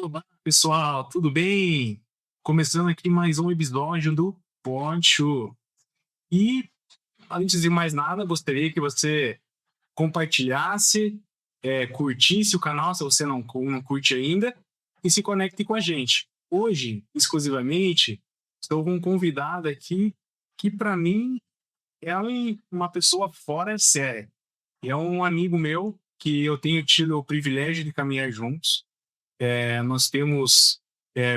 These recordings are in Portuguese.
Olá, pessoal, tudo bem? Começando aqui mais um episódio do Pod Show. E, antes de mais nada, gostaria que você compartilhasse, curtisse o canal, se você não curte ainda, e se conecte com a gente. Hoje, exclusivamente, estou com um convidado aqui que, para mim, é uma pessoa fora de série. É um amigo meu que eu tenho tido o privilégio de caminhar juntos. Nós temos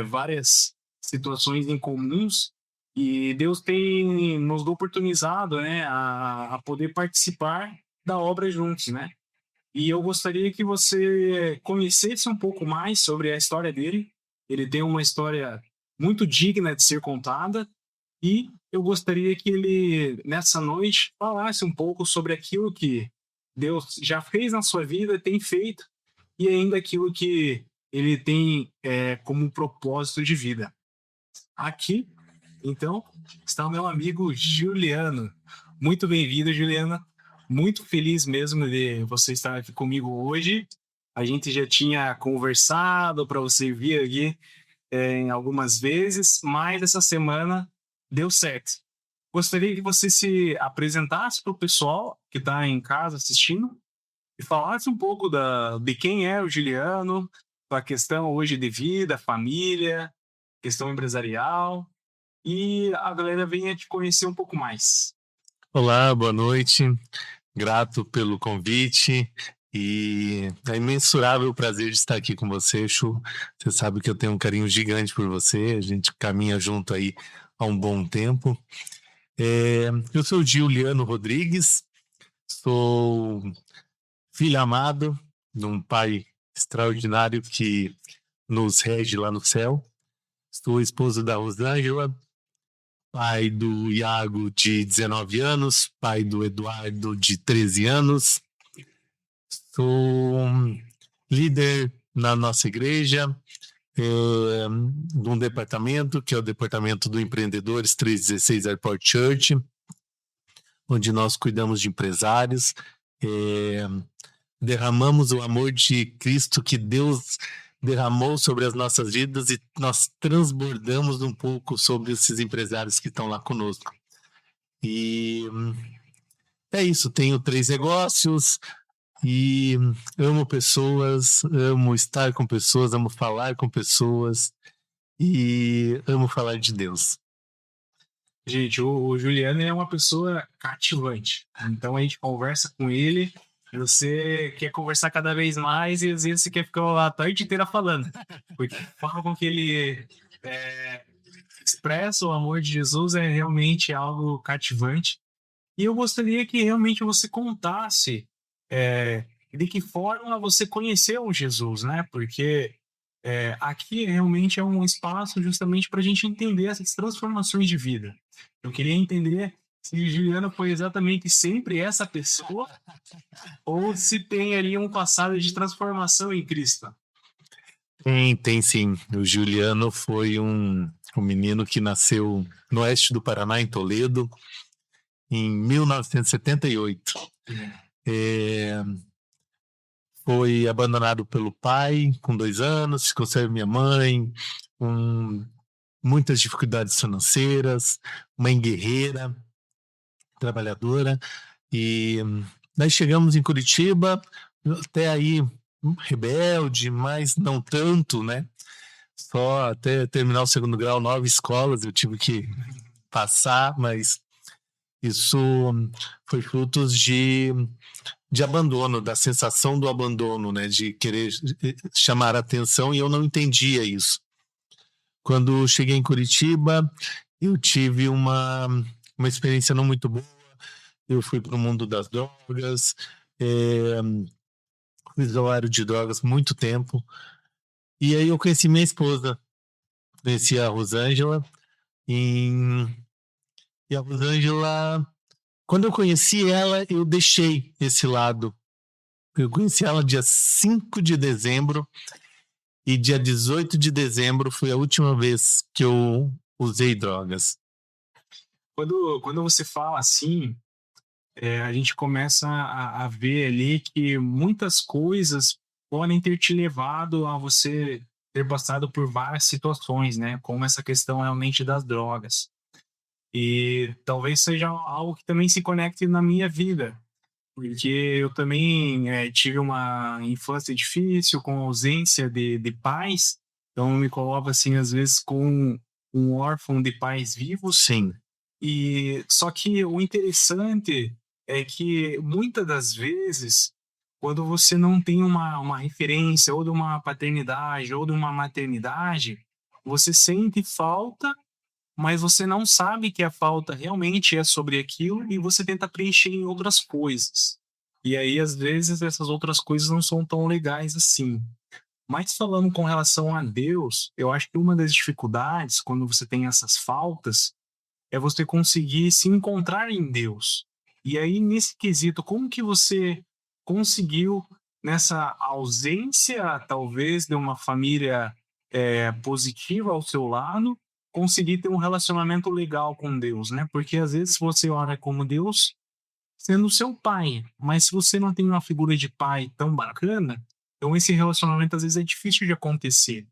várias situações em comuns e Deus tem nos oportunizado, né, a poder participar da obra juntos, né? E eu gostaria que você conhecesse um pouco mais sobre a história dele. Ele tem uma história muito digna de ser contada e eu gostaria que ele, nessa noite, falasse um pouco sobre aquilo que Deus já fez na sua vida, tem feito e ainda aquilo que ele tem como propósito de vida. Aqui, então, está o meu amigo Juliano. Muito bem-vindo, Juliana. Muito feliz mesmo de você estar aqui comigo hoje. A gente já tinha conversado para você vir aqui em algumas vezes, mas essa semana deu certo. Gostaria que você se apresentasse para o pessoal que está em casa assistindo e falasse um pouco de quem é o Juliano, a questão hoje de vida, família, questão empresarial, e a galera venha te conhecer um pouco mais. Olá, boa noite. Grato pelo convite e é imensurável prazer de estar aqui com você, Chu. Você sabe que eu tenho um carinho gigante por você, a gente caminha junto aí há um bom tempo. Eu sou Giuliano Rodrigues, sou filho amado de um pai extraordinário que nos rege lá no céu. Sou esposo da Rosângela, pai do Iago, de 19 anos, pai do Eduardo, de 13 anos. Sou líder na nossa igreja, de um departamento, que é o Departamento do Empreendedores 316 Airport Church, onde nós cuidamos de empresários, derramamos o amor de Cristo que Deus derramou sobre as nossas vidas e nós transbordamos um pouco sobre esses empresários que estão lá conosco. E é isso, tenho 3 negócios e amo pessoas, amo estar com pessoas, amo falar com pessoas e amo falar de Deus. Gente, o Juliano é uma pessoa cativante. Então a gente conversa com ele, você quer conversar cada vez mais e às vezes você quer ficar a tarde inteira falando. Porque a forma com que ele expressa o amor de Jesus é realmente algo cativante. E eu gostaria que realmente você contasse de que forma você conheceu Jesus, né? Porque aqui realmente é um espaço justamente para a gente entender essas transformações de vida. Eu queria entender se Juliana foi exatamente sempre essa pessoa ou se tem ali um passado de transformação em Cristo. Tem sim. O Juliano foi um menino que nasceu no oeste do Paraná, em Toledo, em 1978. É, foi abandonado pelo pai com 2 anos, ficou sem minha mãe, com muitas dificuldades financeiras, mãe guerreira, trabalhadora. E nós chegamos em Curitiba, até aí rebelde, mas não tanto, né? Só até terminar o 2º grau, 9 escolas eu tive que passar, mas isso foi frutos de abandono, da sensação do abandono, né? De querer chamar a atenção, e eu não entendia isso. Quando cheguei em Curitiba, eu tive uma experiência não muito boa. Eu fui para o mundo das drogas, fui usuário de drogas muito tempo. E aí eu conheci minha esposa, conheci a Rosângela, em... e a Rosângela, quando eu conheci ela, eu deixei esse lado. Eu conheci ela dia 5 de dezembro e dia 18 de dezembro foi a última vez que eu usei drogas. Quando você fala assim, a gente começa a ver ali que muitas coisas podem ter te levado a você ter passado por várias situações, né? Como essa questão realmente das drogas. E talvez seja algo que também se conecte na minha vida, porque eu também tive uma infância difícil, com ausência de pais, então eu me coloco assim, às vezes, com um órfão de pais vivos. Sim, E só que o interessante é que muitas das vezes, quando você não tem uma referência ou de uma paternidade ou de uma maternidade, você sente falta, mas você não sabe que a falta realmente é sobre aquilo e você tenta preencher em outras coisas. E aí, às vezes, essas outras coisas não são tão legais assim. Mas falando com relação a Deus, eu acho que uma das dificuldades quando você tem essas faltas é você conseguir se encontrar em Deus. E aí, nesse quesito, como que você conseguiu, nessa ausência, talvez, de uma família positiva ao seu lado, conseguir ter um relacionamento legal com Deus, né? Porque às vezes você ora como Deus sendo seu pai, mas se você não tem uma figura de pai tão bacana, então esse relacionamento às vezes é difícil de acontecer.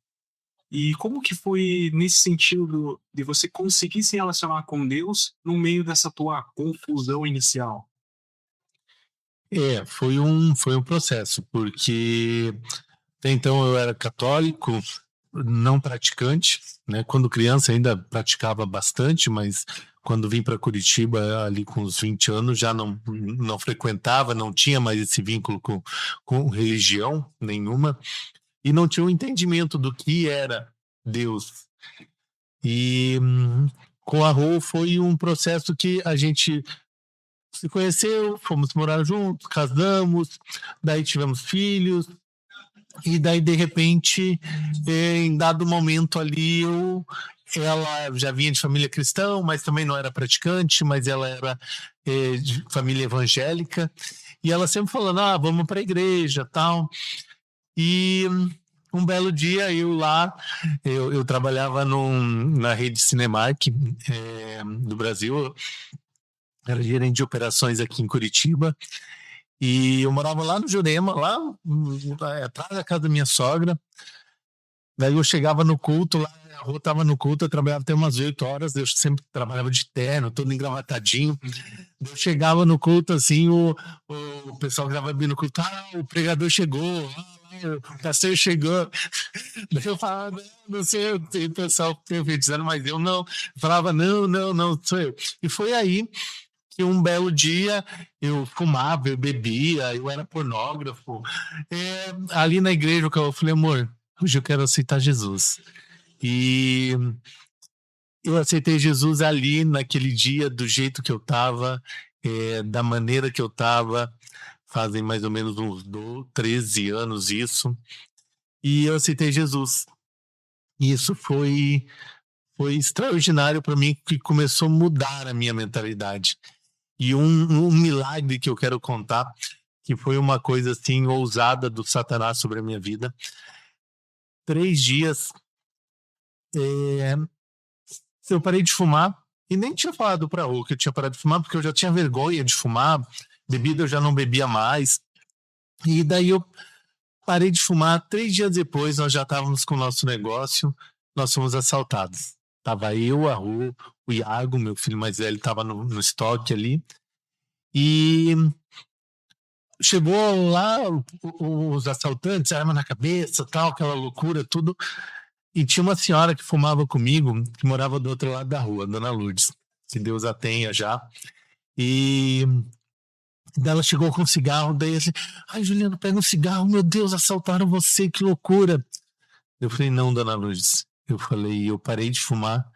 E como que foi nesse sentido de você conseguir se relacionar com Deus no meio dessa tua confusão inicial? foi um processo, porque até então eu era católico, não praticante, né? Quando criança ainda praticava bastante, mas quando vim para Curitiba, ali com uns 20 anos, já não frequentava, não tinha mais esse vínculo com religião nenhuma, e não tinha um entendimento do que era Deus. E com a Rô foi um processo que a gente se conheceu, fomos morar juntos, casamos, daí tivemos filhos, e daí de repente, em dado momento ali, ela já vinha de família cristã, mas também não era praticante, mas ela era de família evangélica, e ela sempre falando, vamos para a igreja, tal. E um belo dia eu trabalhava na rede Cinemark do Brasil, era gerente de operações aqui em Curitiba, e eu morava lá no Jurema, lá atrás da casa da minha sogra. Daí eu chegava no culto, lá a Rô tava no culto, eu trabalhava até umas 8 horas, eu sempre trabalhava de terno, todo engravatadinho. Eu chegava no culto, assim, o pessoal que tava vindo no culto, o pregador chegou, o pastor chegou. Daí eu falava, não sei, o pessoal profetizando, mas eu não. Eu falava, não, sou eu. E foi aí que um belo dia eu fumava, eu bebia, eu era pornógrafo. Ali na igreja eu falei, amor, hoje eu quero aceitar Jesus. E eu aceitei Jesus ali naquele dia, do jeito que eu estava, da maneira que eu estava, fazem mais ou menos uns 13 anos isso, e eu aceitei Jesus. E isso foi extraordinário para mim, que começou a mudar a minha mentalidade. E um milagre que eu quero contar, que foi uma coisa assim ousada do Satanás sobre a minha vida. 3 dias eu parei de fumar e nem tinha falado pra Rô que eu tinha parado de fumar, porque eu já tinha vergonha de fumar, bebida eu já não bebia mais. E daí eu parei de fumar. 3 dias depois, nós já estávamos com o nosso negócio, nós fomos assaltados. Tava eu, a Rô, o Iago, meu filho mais velho, estava no estoque ali. E chegou lá os assaltantes, arma na cabeça, tal, aquela loucura, tudo. E tinha uma senhora que fumava comigo, que morava do outro lado da rua, Dona Lourdes, que Deus a tenha já. E daí ela chegou com um cigarro, daí assim, Juliano, pega um cigarro, meu Deus, assaltaram você, que loucura. Eu falei, não, Dona Lourdes. Eu falei, eu parei de fumar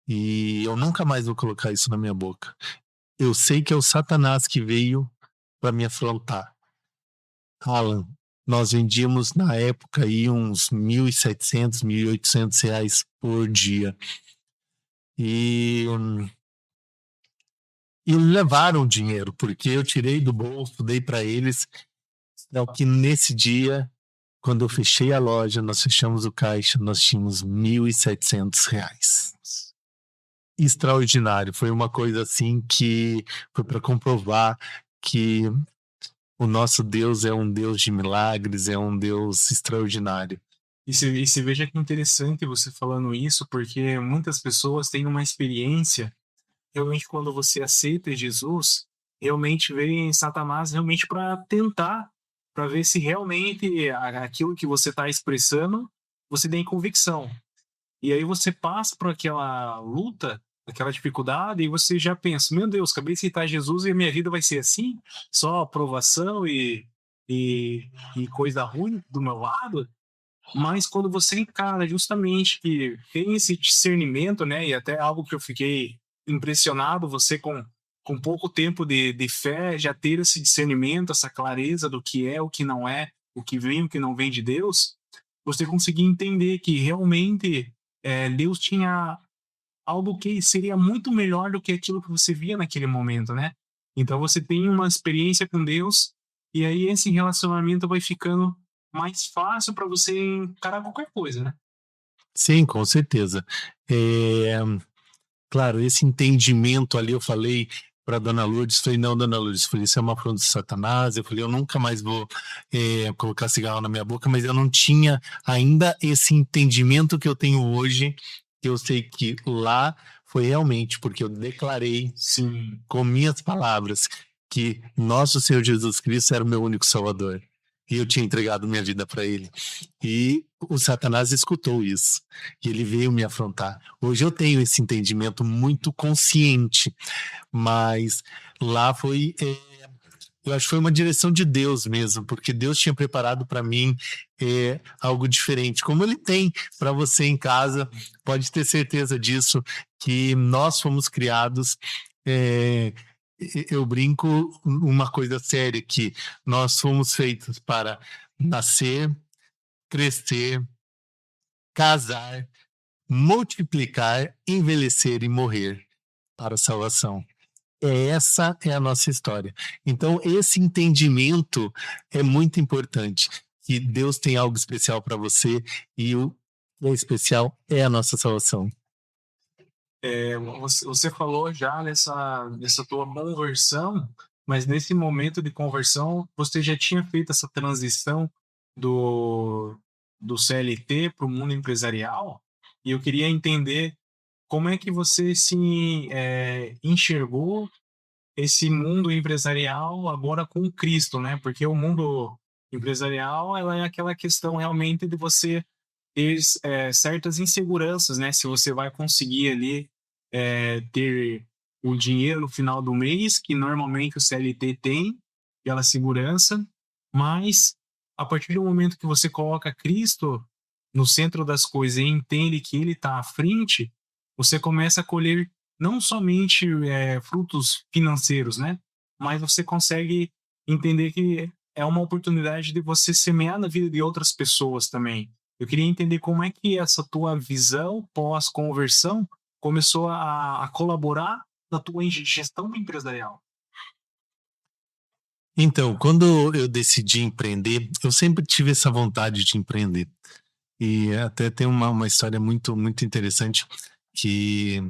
e eu nunca mais vou colocar isso na minha boca. Eu sei que é o Satanás que veio para me afrontar. Alan, nós vendíamos na época aí uns 1.700, 1.800 reais por dia. E levaram o dinheiro, porque eu tirei do bolso, dei para eles. Então, que nesse dia, quando eu fechei a loja, nós fechamos o caixa, nós tínhamos 1.700 reais. Extraordinário, foi uma coisa assim que foi para comprovar que o nosso Deus é um Deus de milagres, é um Deus extraordinário. E você veja que interessante você falando isso, porque muitas pessoas têm uma experiência, realmente quando você aceita Jesus, realmente vem Satanás realmente para tentar, para ver se realmente aquilo que você está expressando, você tem convicção. E aí você passa por aquela luta, aquela dificuldade, e você já pensa: meu Deus, acabei de aceitar Jesus e a minha vida vai ser assim? Só aprovação e, e coisa ruim do meu lado? Mas quando você encara justamente que tem esse discernimento, né? E até algo que eu fiquei impressionado, você com pouco tempo de fé, já ter esse discernimento, essa clareza do que é, o que não é, o que vem, o que não vem de Deus, você conseguir entender que realmente Deus tinha algo que seria muito melhor do que aquilo que você via naquele momento, né? Então você tem uma experiência com Deus e aí esse relacionamento vai ficando mais fácil para você encarar qualquer coisa, né? Sim, com certeza. É, claro, esse entendimento ali eu falei para Dona Lourdes, falei, não, Dona Lourdes, falei, isso é uma afronta de Satanás, eu falei, eu nunca mais vou colocar cigarro na minha boca, mas eu não tinha ainda esse entendimento que eu tenho hoje, que eu sei que lá foi realmente porque eu declarei Sim. com minhas palavras que nosso Senhor Jesus Cristo era o meu único Salvador. E eu tinha entregado minha vida para ele. E o Satanás escutou isso. E ele veio me afrontar. Hoje eu tenho esse entendimento muito consciente, mas lá foi. Eu acho que foi uma direção de Deus mesmo, porque Deus tinha preparado para mim algo diferente. Como ele tem para você em casa, pode ter certeza disso, que nós fomos criados. é, eu brinco uma coisa séria, que nós fomos feitos para nascer, crescer, casar, multiplicar, envelhecer e morrer para a salvação. Essa é a nossa história. Então, esse entendimento é muito importante, que Deus tem algo especial para você e o que é especial é a nossa salvação. Você falou já nessa tua conversão, mas nesse momento de conversão, você já tinha feito essa transição do, do CLT para o mundo empresarial? E eu queria entender como é que você se enxergou esse mundo empresarial agora com Cristo, né? Porque o mundo empresarial, ela é aquela questão realmente de você ter certas inseguranças, né? Se você vai conseguir ali ter o dinheiro no final do mês, que normalmente o CLT tem, aquela segurança, mas a partir do momento que você coloca Cristo no centro das coisas e entende que Ele está à frente, você começa a colher não somente frutos financeiros, né? Mas você consegue entender que é uma oportunidade de você semear na vida de outras pessoas também. Eu queria entender como é que essa tua visão pós-conversão começou a colaborar na tua gestão empresarial. Então, quando eu decidi empreender, eu sempre tive essa vontade de empreender. E até tem uma história muito, muito interessante que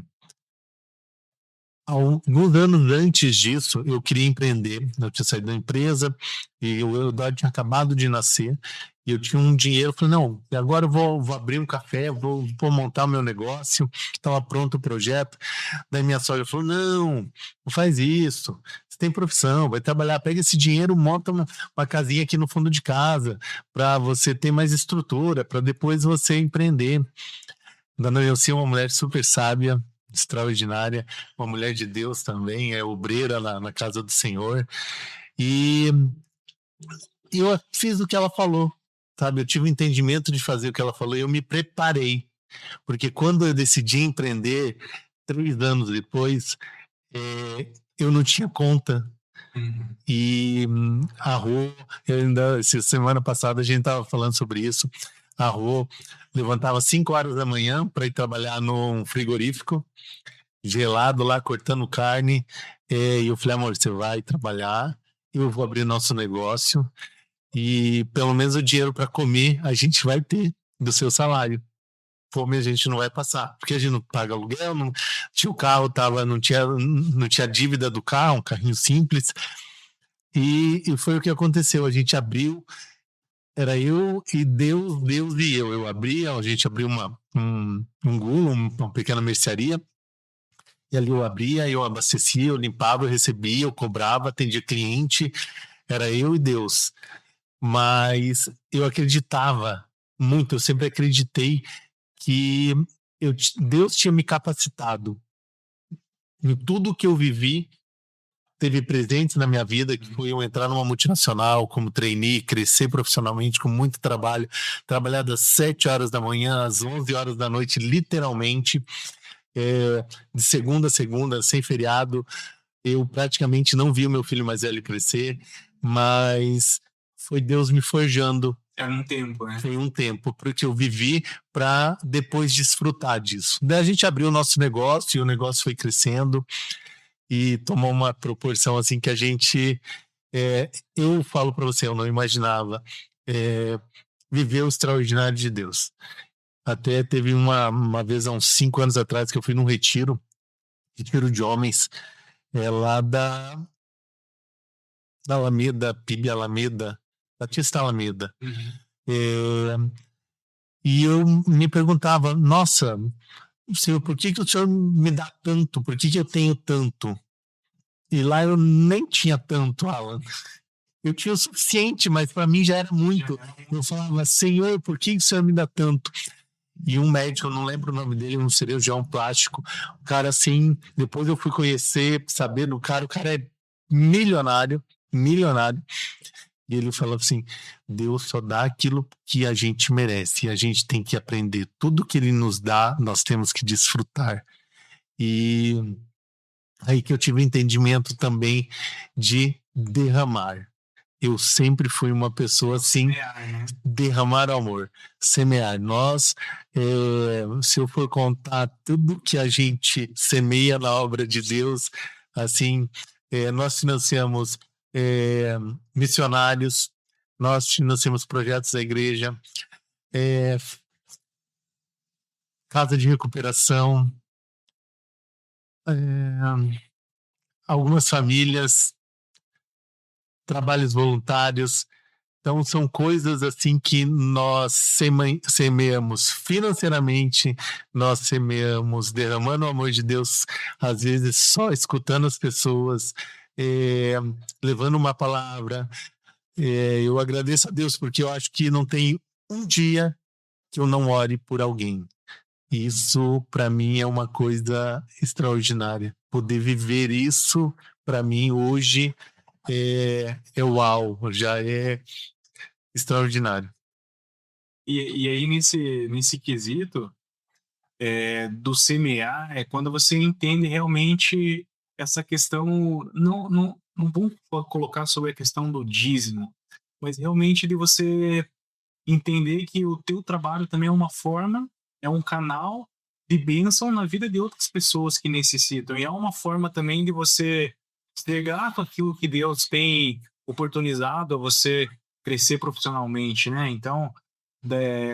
alguns anos antes disso, eu queria empreender. Eu tinha saído da empresa e o Eduardo tinha acabado de nascer. E eu tinha um dinheiro. Eu falei, não, agora eu vou abrir um café, vou montar o meu negócio. Estava pronto o projeto. Daí minha sogra falou, não faz isso. Você tem profissão, vai trabalhar. Pega esse dinheiro, monta uma casinha aqui no fundo de casa para você ter mais estrutura, para depois você empreender. Dona Elci é uma mulher super sábia, extraordinária, uma mulher de Deus também, é obreira na casa do Senhor. E eu fiz o que ela falou, sabe? Eu tive o entendimento de fazer o que ela falou e eu me preparei. Porque quando eu decidi empreender, 3 anos depois, eu não tinha conta. Uhum. E a Rô, essa semana passada a gente estava falando sobre isso. A Rô levantava 5 horas da manhã para ir trabalhar num frigorífico, gelado lá, cortando carne. E eu falei, amor, você vai trabalhar, eu vou abrir nosso negócio e pelo menos o dinheiro para comer a gente vai ter do seu salário. Fome a gente não vai passar, porque a gente não paga aluguel, não tinha o carro, não tinha dívida do carro, um carrinho simples. E foi o que aconteceu. A gente abriu era eu e Deus, Deus e eu. A gente abriu um gulo, uma pequena mercearia, e ali eu abria, eu abastecia, eu limpava, eu recebia, eu cobrava, atendia cliente, era eu e Deus. Mas eu acreditava muito, eu sempre acreditei que Deus tinha me capacitado em tudo que eu vivi. Teve presentes na minha vida, que foi eu entrar numa multinacional como trainee, crescer profissionalmente com muito trabalho, trabalhar das 7 horas da manhã às 11 horas da noite, literalmente, de segunda a segunda, sem feriado. Eu praticamente não vi o meu filho mais velho crescer, mas foi Deus me forjando. É um tempo, né? Foi um tempo porque eu vivi para depois desfrutar disso. Daí a gente abriu o nosso negócio e o negócio foi crescendo e tomou uma proporção assim que a gente, eu falo para você, eu não imaginava viver o extraordinário de Deus. Até teve uma vez, há uns 5 anos atrás, que eu fui num retiro de homens, lá da Alameda, PIB Alameda, Batista Alameda. E eu me perguntava, nossa, Senhor, por que o Senhor me dá tanto? Por que eu tenho tanto? E lá eu nem tinha tanto, Alan. Eu tinha o suficiente, mas para mim já era muito. Eu falava, Senhor, por que o Senhor me dá tanto? E um médico, eu não lembro o nome dele, um cirurgião plástico, o cara assim, depois eu fui conhecer, saber do cara, o cara é milionário, e ele falou assim, Deus só dá aquilo que a gente merece, e a gente tem que aprender, tudo que ele nos dá, nós temos que desfrutar. E aí que eu tive o entendimento também de derramar. Eu sempre fui uma pessoa assim, derramar amor, semear. Nós, se eu for contar tudo que a gente semeia na obra de Deus, assim, nós financiamos missionários, nós financiamos projetos da igreja, casa de recuperação, algumas famílias, trabalhos voluntários. Então, são coisas assim que nós semeamos financeiramente, nós semeamos derramando o amor de Deus, às vezes só escutando as pessoas, levando uma palavra. Eu agradeço a Deus porque eu acho que não tem um dia que eu não ore por alguém. Isso, para mim, é uma coisa extraordinária. Poder viver isso, para mim, hoje, uau, já é extraordinário. E aí, nesse quesito do semear, é quando você entende realmente essa questão, não vou colocar sobre a questão do dízimo, mas realmente de você entender que o teu trabalho também é uma forma, é um canal de bênção na vida de outras pessoas que necessitam. E é uma forma também de você ser grato àquilo que Deus tem oportunizado a você crescer profissionalmente, né? Então,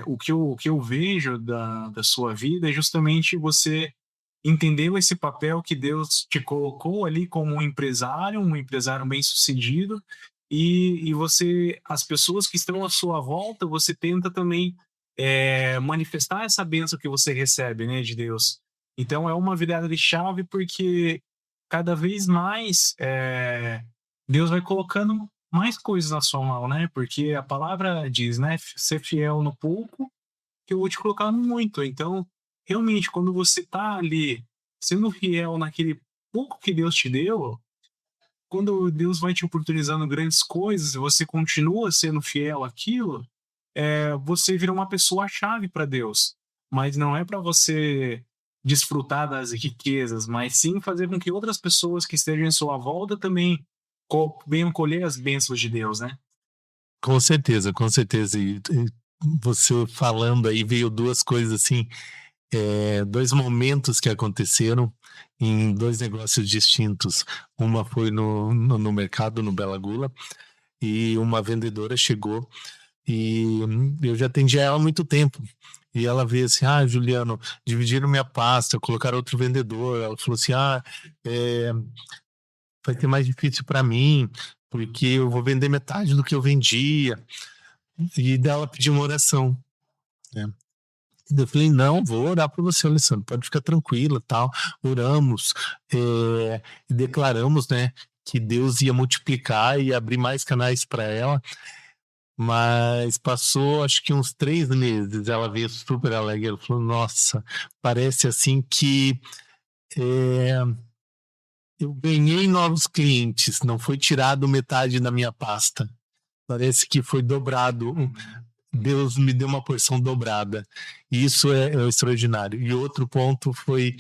o que eu vejo da sua vida é justamente você entendeu esse papel que Deus te colocou ali como um empresário bem-sucedido, e você, as pessoas que estão à sua volta, você tenta também manifestar essa bênção que você recebe, né, de Deus. Então é uma virada de chave porque cada vez mais Deus vai colocando mais coisas na sua mão, né? Porque a palavra diz, né? Ser fiel no pouco, que eu vou te colocar no muito. Então, realmente, quando você tá ali sendo fiel naquele pouco que Deus te deu, quando Deus vai te oportunizando grandes coisas, você continua sendo fiel àquilo, você vira uma pessoa-chave para Deus. Mas não é para você desfrutar das riquezas, mas sim fazer com que outras pessoas que estejam em sua volta também venham colher as bênçãos de Deus, né? Com certeza, com certeza. E você falando aí, veio duas coisas assim, dois momentos que aconteceram em dois negócios distintos. Uma foi no mercado, no Bela Gula, e uma vendedora chegou e eu já atendia ela há muito tempo. E ela veio assim, Juliano, dividiram minha pasta, colocaram outro vendedor. Ela falou assim, vai ser mais difícil para mim, porque eu vou vender metade do que eu vendia. E dela pediu uma oração, né? Eu falei, não, vou orar por você, Alessandro, pode ficar tranquila, tal. Oramos, e declaramos, né, que Deus ia multiplicar e abrir mais canais para ela. Mas passou, acho que uns 3 meses, ela veio super alegre, ela falou, nossa, parece assim que eu ganhei novos clientes, não foi tirado metade da minha pasta. Parece que foi dobrado. Deus me deu uma porção dobrada. E isso é extraordinário. E outro ponto foi,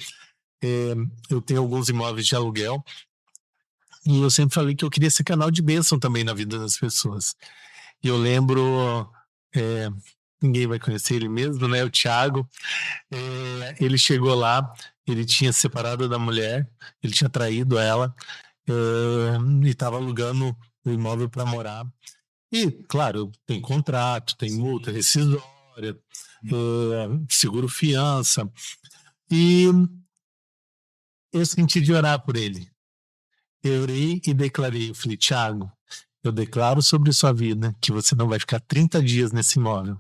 eu tenho alguns imóveis de aluguel e eu sempre falei que eu queria ser canal de bênção também na vida das pessoas. E eu lembro, ninguém vai conhecer ele mesmo, né? O Thiago. Ele chegou lá, ele tinha separado da mulher, ele tinha traído ela, e estava alugando o imóvel para morar. E, claro, tem contrato, tem multa rescisória, seguro fiança. E eu senti de orar por ele. Eu orei e declarei, eu falei, Thiago, eu declaro sobre sua vida que você não vai ficar 30 dias nesse imóvel,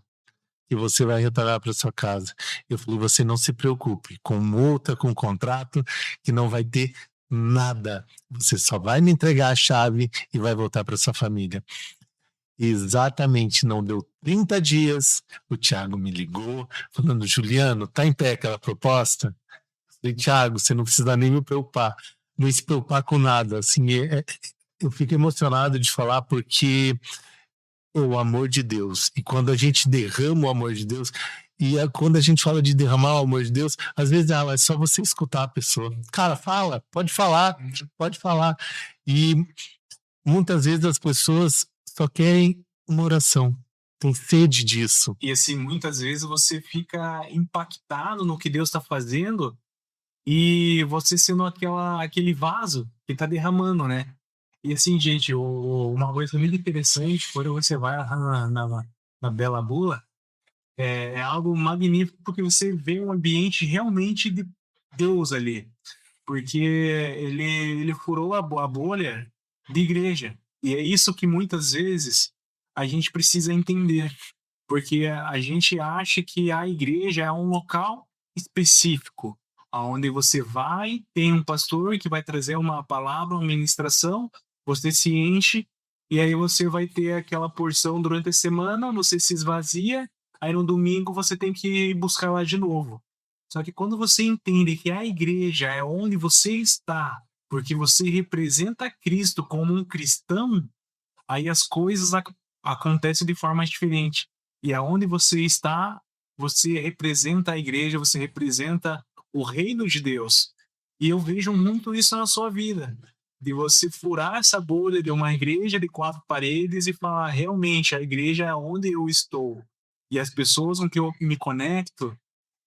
que você vai retornar para sua casa. Eu falei, você não se preocupe com multa, com contrato, que não vai ter nada. Você só vai me entregar a chave e vai voltar para sua família. Exatamente, não deu 30 dias, o Thiago me ligou, falando, Juliano, tá em pé aquela proposta? Eu falei, Thiago, você não precisa nem me preocupar, não se preocupar com nada, assim, eu fico emocionado de falar porque o amor de Deus, e quando a gente derrama o amor de Deus, quando a gente fala de derramar o amor de Deus, às vezes é só você escutar a pessoa, cara, fala, pode falar, e muitas vezes as pessoas só querem uma oração, tem sede disso. E assim, muitas vezes você fica impactado no que Deus está fazendo e você sendo aquele vaso que está derramando, né? E assim, gente, uma coisa muito interessante, quando você vai na Bela Bula, é algo magnífico porque você vê um ambiente realmente de Deus ali. Porque ele furou a bolha de igreja. E é isso que muitas vezes a gente precisa entender. Porque a gente acha que a igreja é um local específico, onde você vai, tem um pastor que vai trazer uma palavra, uma ministração, você se enche, e aí você vai ter aquela porção durante a semana, você se esvazia, aí no domingo você tem que buscar lá de novo. Só que quando você entende que a igreja é onde você está, porque você representa Cristo como um cristão, aí as coisas acontecem de forma diferente. E aonde você está, você representa a igreja, você representa o reino de Deus. E eu vejo muito isso na sua vida, de você furar essa bolha de uma igreja de 4 paredes e falar, realmente, a igreja é onde eu estou. E as pessoas com que eu me conecto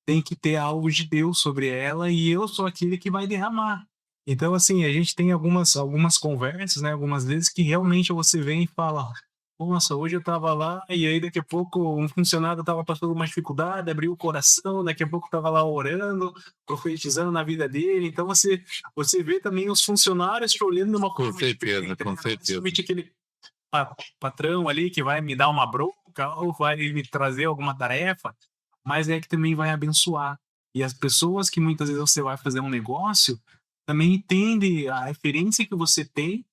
têm que ter algo de Deus sobre ela e eu sou aquele que vai derramar. Então, assim, a gente tem algumas conversas, né, algumas vezes que realmente você vem e fala, nossa, hoje eu estava lá e aí daqui a pouco um funcionário estava passando uma dificuldade, abriu o coração, daqui a pouco estava lá orando, profetizando na vida dele. Então você vê também os funcionários te olhando de uma Com forma certeza, diferente, com né? certeza. Somente aquele patrão ali que vai me dar uma bronca ou vai me trazer alguma tarefa, mas é que também vai abençoar. E as pessoas que muitas vezes você vai fazer um negócio também entendem a referência que você tem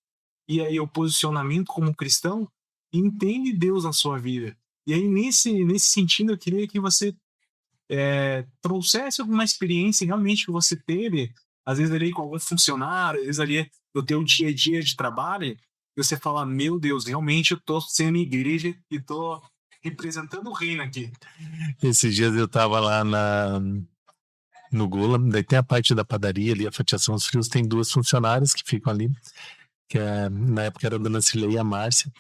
e aí o posicionamento como cristão, entende Deus na sua vida. E aí nesse sentido eu queria que você trouxesse alguma experiência realmente que você teve, às vezes ali com algum funcionário, às vezes ali no teu dia a dia de trabalho, e você fala, meu Deus, realmente eu tô sendo igreja e tô representando o reino aqui. Esses dias eu tava lá no Gula, daí tem a parte da padaria ali, a fatiação dos frios, tem 2 funcionárias que ficam ali, que na época era a dona Cirlei e a Márcia.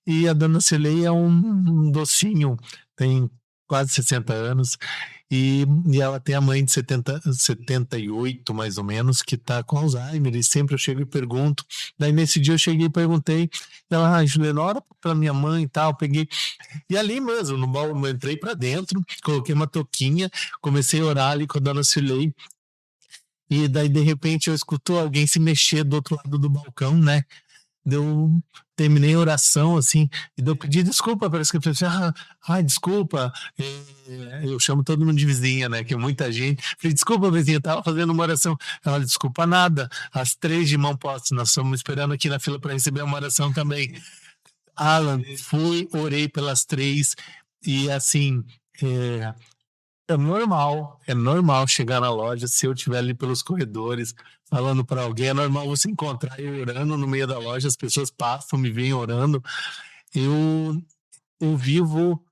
E a dona Cirlei é um docinho, tem quase 60 anos, e ela tem a mãe de 78, mais ou menos, que tá com Alzheimer, e sempre eu chego e pergunto. Daí nesse dia eu cheguei e perguntei, ela, Juliana, ora pra minha mãe e tal, peguei. E ali mesmo, no balcão, eu entrei pra dentro, coloquei uma touquinha, comecei a orar ali com a dona Cirlei, e daí de repente eu escuto alguém se mexer do outro lado do balcão, né? eu terminei a oração, assim, e eu pedi desculpa para essa pessoa. Desculpa. Eu chamo todo mundo de vizinha, né? Que é muita gente. Falei, desculpa, vizinha, estava fazendo uma oração. Ela, desculpa nada. Às 3 de mão posta, nós estamos esperando aqui na fila para receber uma oração também. Alan, orei pelas 3 e assim, é normal chegar na loja, se eu estiver ali pelos corredores falando para alguém, é normal você encontrar eu orando no meio da loja, as pessoas passam, me veem orando. Eu vivo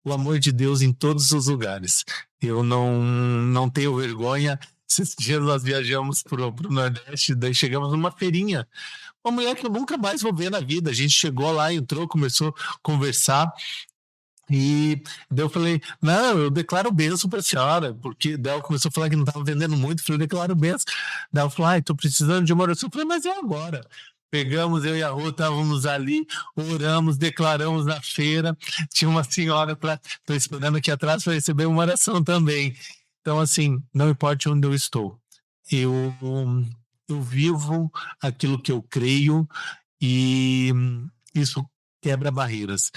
o amor de Deus em todos os lugares. Eu não tenho vergonha. Esses dias nós viajamos pro Nordeste, daí chegamos numa feirinha. Uma mulher que eu nunca mais vou ver na vida. A gente chegou lá, entrou, começou a conversar. E daí eu falei, não, eu declaro bênção para a senhora, porque daí ela começou a falar que não estava vendendo muito, eu falei, eu declaro bênção. Daí ela falou, estou precisando de uma oração. Eu falei, mas é agora. Pegamos, eu e a Rô, estávamos ali, oramos, declaramos na feira. Tinha uma senhora, estou esperando aqui atrás para receber uma oração também. Então, assim, não importa onde eu estou, eu vivo aquilo que eu creio e isso quebra barreiras.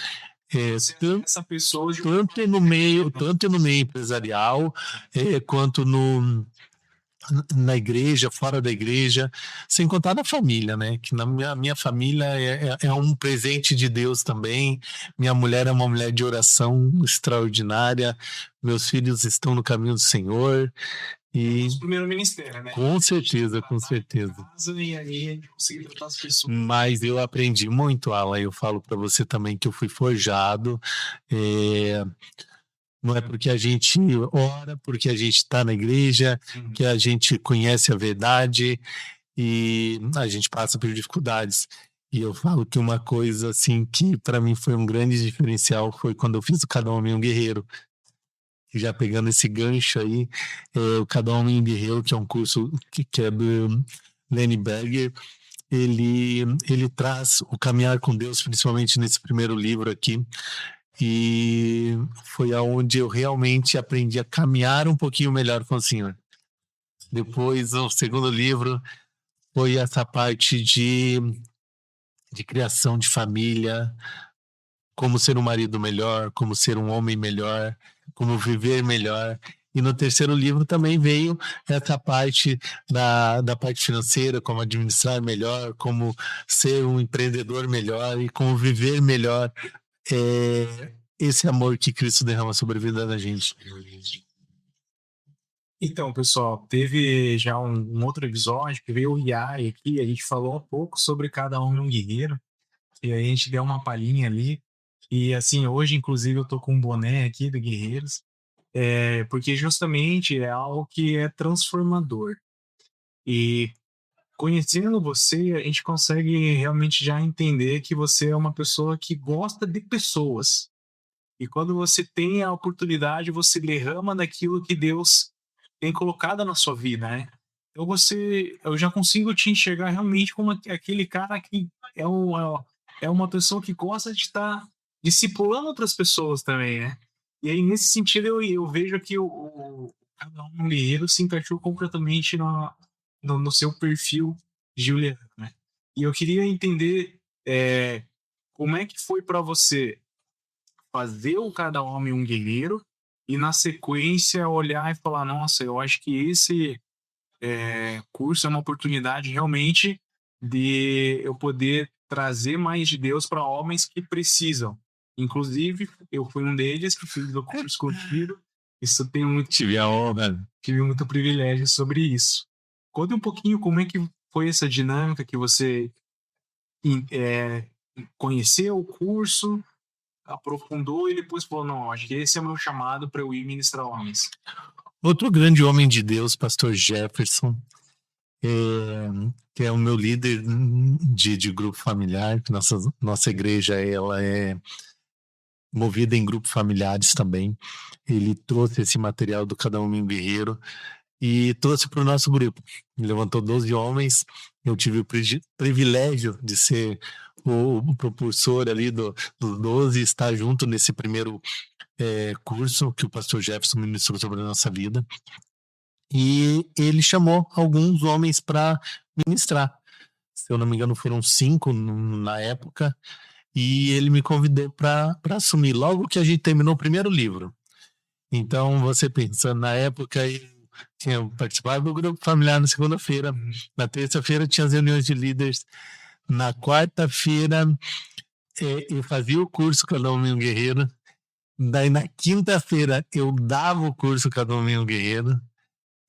Essa pessoa Tanto no meio empresarial, quanto na igreja, fora da igreja, sem contar na família, né? Que na minha família é um presente de Deus também. Minha mulher é uma mulher de oração extraordinária. Meus filhos estão no caminho do Senhor. E o primeiro ministério, né? Com certeza. E aí a gente conseguiu tratar as pessoas. Mas eu aprendi muito, Alan. Eu falo para você também que eu fui forjado. Não é porque a gente ora, porque a gente está na igreja, que a gente conhece a verdade e a gente passa por dificuldades. E eu falo que uma coisa assim que para mim foi um grande diferencial foi quando eu fiz o Cada Homem um Guerreiro. Já pegando esse gancho aí, o Cada Homem um Guerreiro, que é um curso que é do Lenny Berger, ele traz o caminhar com Deus, principalmente nesse primeiro livro aqui, e foi aonde eu realmente aprendi a caminhar um pouquinho melhor com o Senhor. Depois, o segundo livro foi essa parte de criação de família, como ser um marido melhor, como ser um homem melhor, como viver melhor. E no terceiro livro também veio essa parte da parte financeira, como administrar melhor, como ser um empreendedor melhor e como viver melhor. Esse amor que Cristo derrama sobre a vida da gente. Então, pessoal, teve já um outro episódio que veio o Iai aqui, a gente falou um pouco sobre Cada Homem um Guerreiro, e aí a gente deu uma palhinha ali. E assim, hoje, inclusive, eu tô com um boné aqui do Guerreiros, porque justamente é algo que é transformador. E conhecendo você, a gente consegue realmente já entender que você é uma pessoa que gosta de pessoas. E quando você tem a oportunidade, você derrama daquilo que Deus tem colocado na sua vida, né? Então eu já consigo te enxergar realmente como aquele cara que é uma pessoa que gosta de estar discipulando outras pessoas também, né? E aí, nesse sentido, eu vejo que o Cada Um Guerreiro se encaixou completamente no seu perfil, Juliano, né? E eu queria entender como é que foi para você fazer o Cada Homem um Guerreiro e, na sequência, olhar e falar, nossa, eu acho que esse curso é uma oportunidade realmente de eu poder trazer mais de Deus para homens que precisam. Inclusive, eu fui um deles que fiz o curso contigo. Isso eu tenho muito... Tive a honra. Tive muito privilégio sobre isso. Conta um pouquinho como é que foi essa dinâmica que você conheceu o curso, aprofundou e depois falou, não, acho que esse é o meu chamado para eu ir ministrar homens. Outro grande homem de Deus, pastor Jefferson, que é o meu líder de grupo familiar, que nossa igreja ela é movida em grupos familiares também. Ele trouxe esse material do Cada Homem Guerreiro e trouxe para o nosso grupo. Ele levantou 12 homens, eu tive o privilégio de ser o propulsor ali dos 12 e estar junto nesse primeiro curso que o pastor Jefferson ministrou sobre a nossa vida. E ele chamou alguns homens para ministrar. se eu não me engano, foram 5 na época, e ele me convidou para assumir logo que a gente terminou o primeiro livro. Então, você pensa, na época eu participava do grupo familiar na segunda-feira, na terça-feira tinha as reuniões de líderes, na quarta-feira eu fazia o curso Cada Homem um Guerreiro, daí na quinta-feira eu dava o curso Cada Homem um Guerreiro,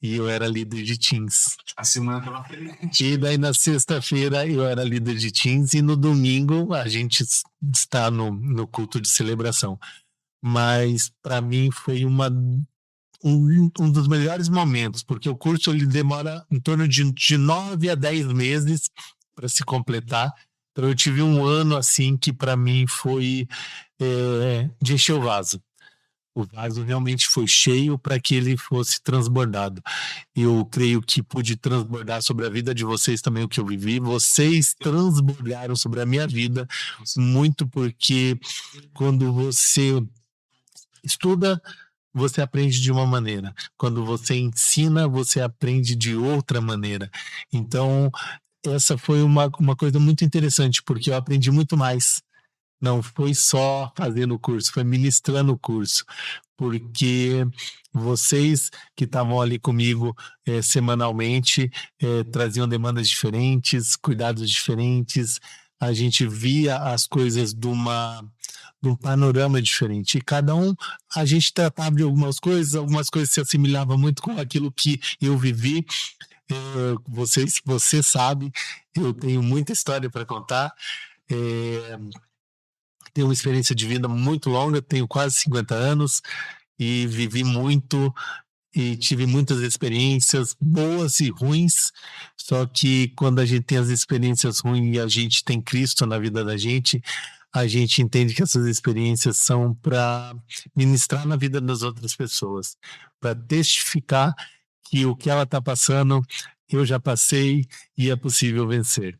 e eu era líder de teams. A semana tava frente. E daí na sexta-feira eu era líder de teams e no domingo a gente está no culto de celebração. Mas para mim foi um dos melhores momentos, porque o curso ele demora em torno de 9 a 10 meses para se completar. Então eu tive um ano assim que para mim foi de encher o vaso. O vaso realmente foi cheio para que ele fosse transbordado. Eu creio que pude transbordar sobre a vida de vocês também o que eu vivi. Vocês transbordaram sobre a minha vida muito, porque quando você estuda, você aprende de uma maneira. Quando você ensina, você aprende de outra maneira. Então, essa foi uma coisa muito interessante, porque eu aprendi muito mais. Não foi só fazendo o curso, foi ministrando o curso, porque vocês que estavam ali comigo semanalmente traziam demandas diferentes, cuidados diferentes, a gente via as coisas de um panorama diferente. E cada um, a gente tratava de algumas coisas se assimilavam muito com aquilo que eu vivi. Você sabe, eu tenho muita história para contar. Tenho uma experiência de vida muito longa, tenho quase 50 anos e vivi muito e tive muitas experiências boas e ruins, só que quando a gente tem as experiências ruins e a gente tem Cristo na vida da gente, a gente entende que essas experiências são para ministrar na vida das outras pessoas, para testificar que o que ela está passando, eu já passei e é possível vencer.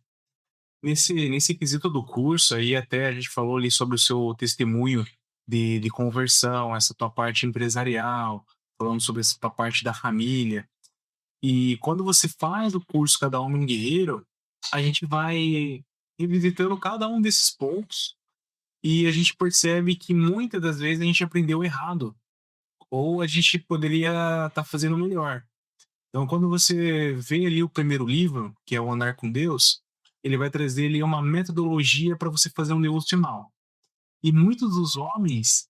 Nesse quesito do curso aí, até a gente falou ali sobre o seu testemunho de conversão, essa tua parte empresarial, falando sobre essa tua parte da família. E quando você faz o curso Cada Homem um Guerreiro, a gente vai revisitando cada um desses pontos e a gente percebe que muitas das vezes a gente aprendeu errado ou a gente poderia estar fazendo melhor. Então, quando você vê ali o primeiro livro, que é o Andar com Deus, ele vai trazer ali uma metodologia para você fazer um devocional. E muitos dos homens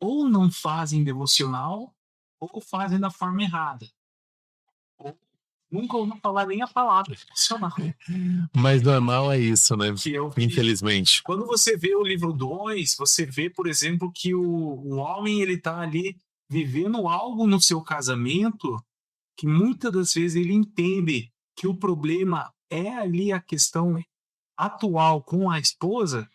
ou não fazem devocional ou fazem da forma errada. Ou nunca ouviram falar nem a palavra devocional. Mas normal é isso, né? Que é o Infelizmente. Quando você vê o livro 2, você vê, por exemplo, que o homem ele tá ali vivendo algo no seu casamento que muitas das vezes ele entende que o problema é ali a questão atual com a esposa,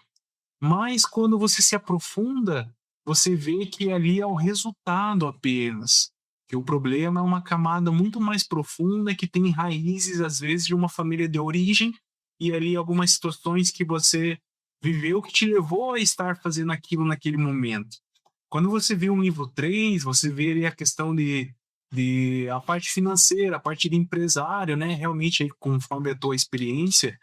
mas quando você se aprofunda, você vê que ali é o resultado apenas. Que o problema é uma camada muito mais profunda que tem raízes, às vezes, de uma família de origem e ali algumas situações que você viveu que te levou a estar fazendo aquilo naquele momento. Quando você vê o livro 3, você vê ali a questão de a parte financeira, a parte de empresário, né? Realmente, aí, conforme a tua experiência,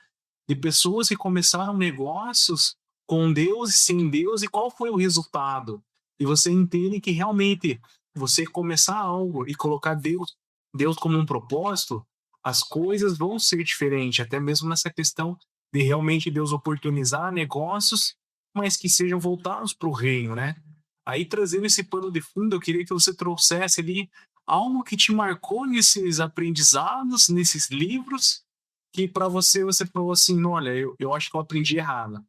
de pessoas que começaram negócios com Deus e sem Deus, e qual foi o resultado? E você entende que realmente você começar algo e colocar Deus como um propósito, as coisas vão ser diferentes, até mesmo nessa questão de realmente Deus oportunizar negócios, mas que sejam voltados para o reino, né? Aí, trazendo esse pano de fundo, eu queria que você trouxesse ali algo que te marcou nesses aprendizados, nesses livros, que para você falou assim, olha, eu acho que eu aprendi errado.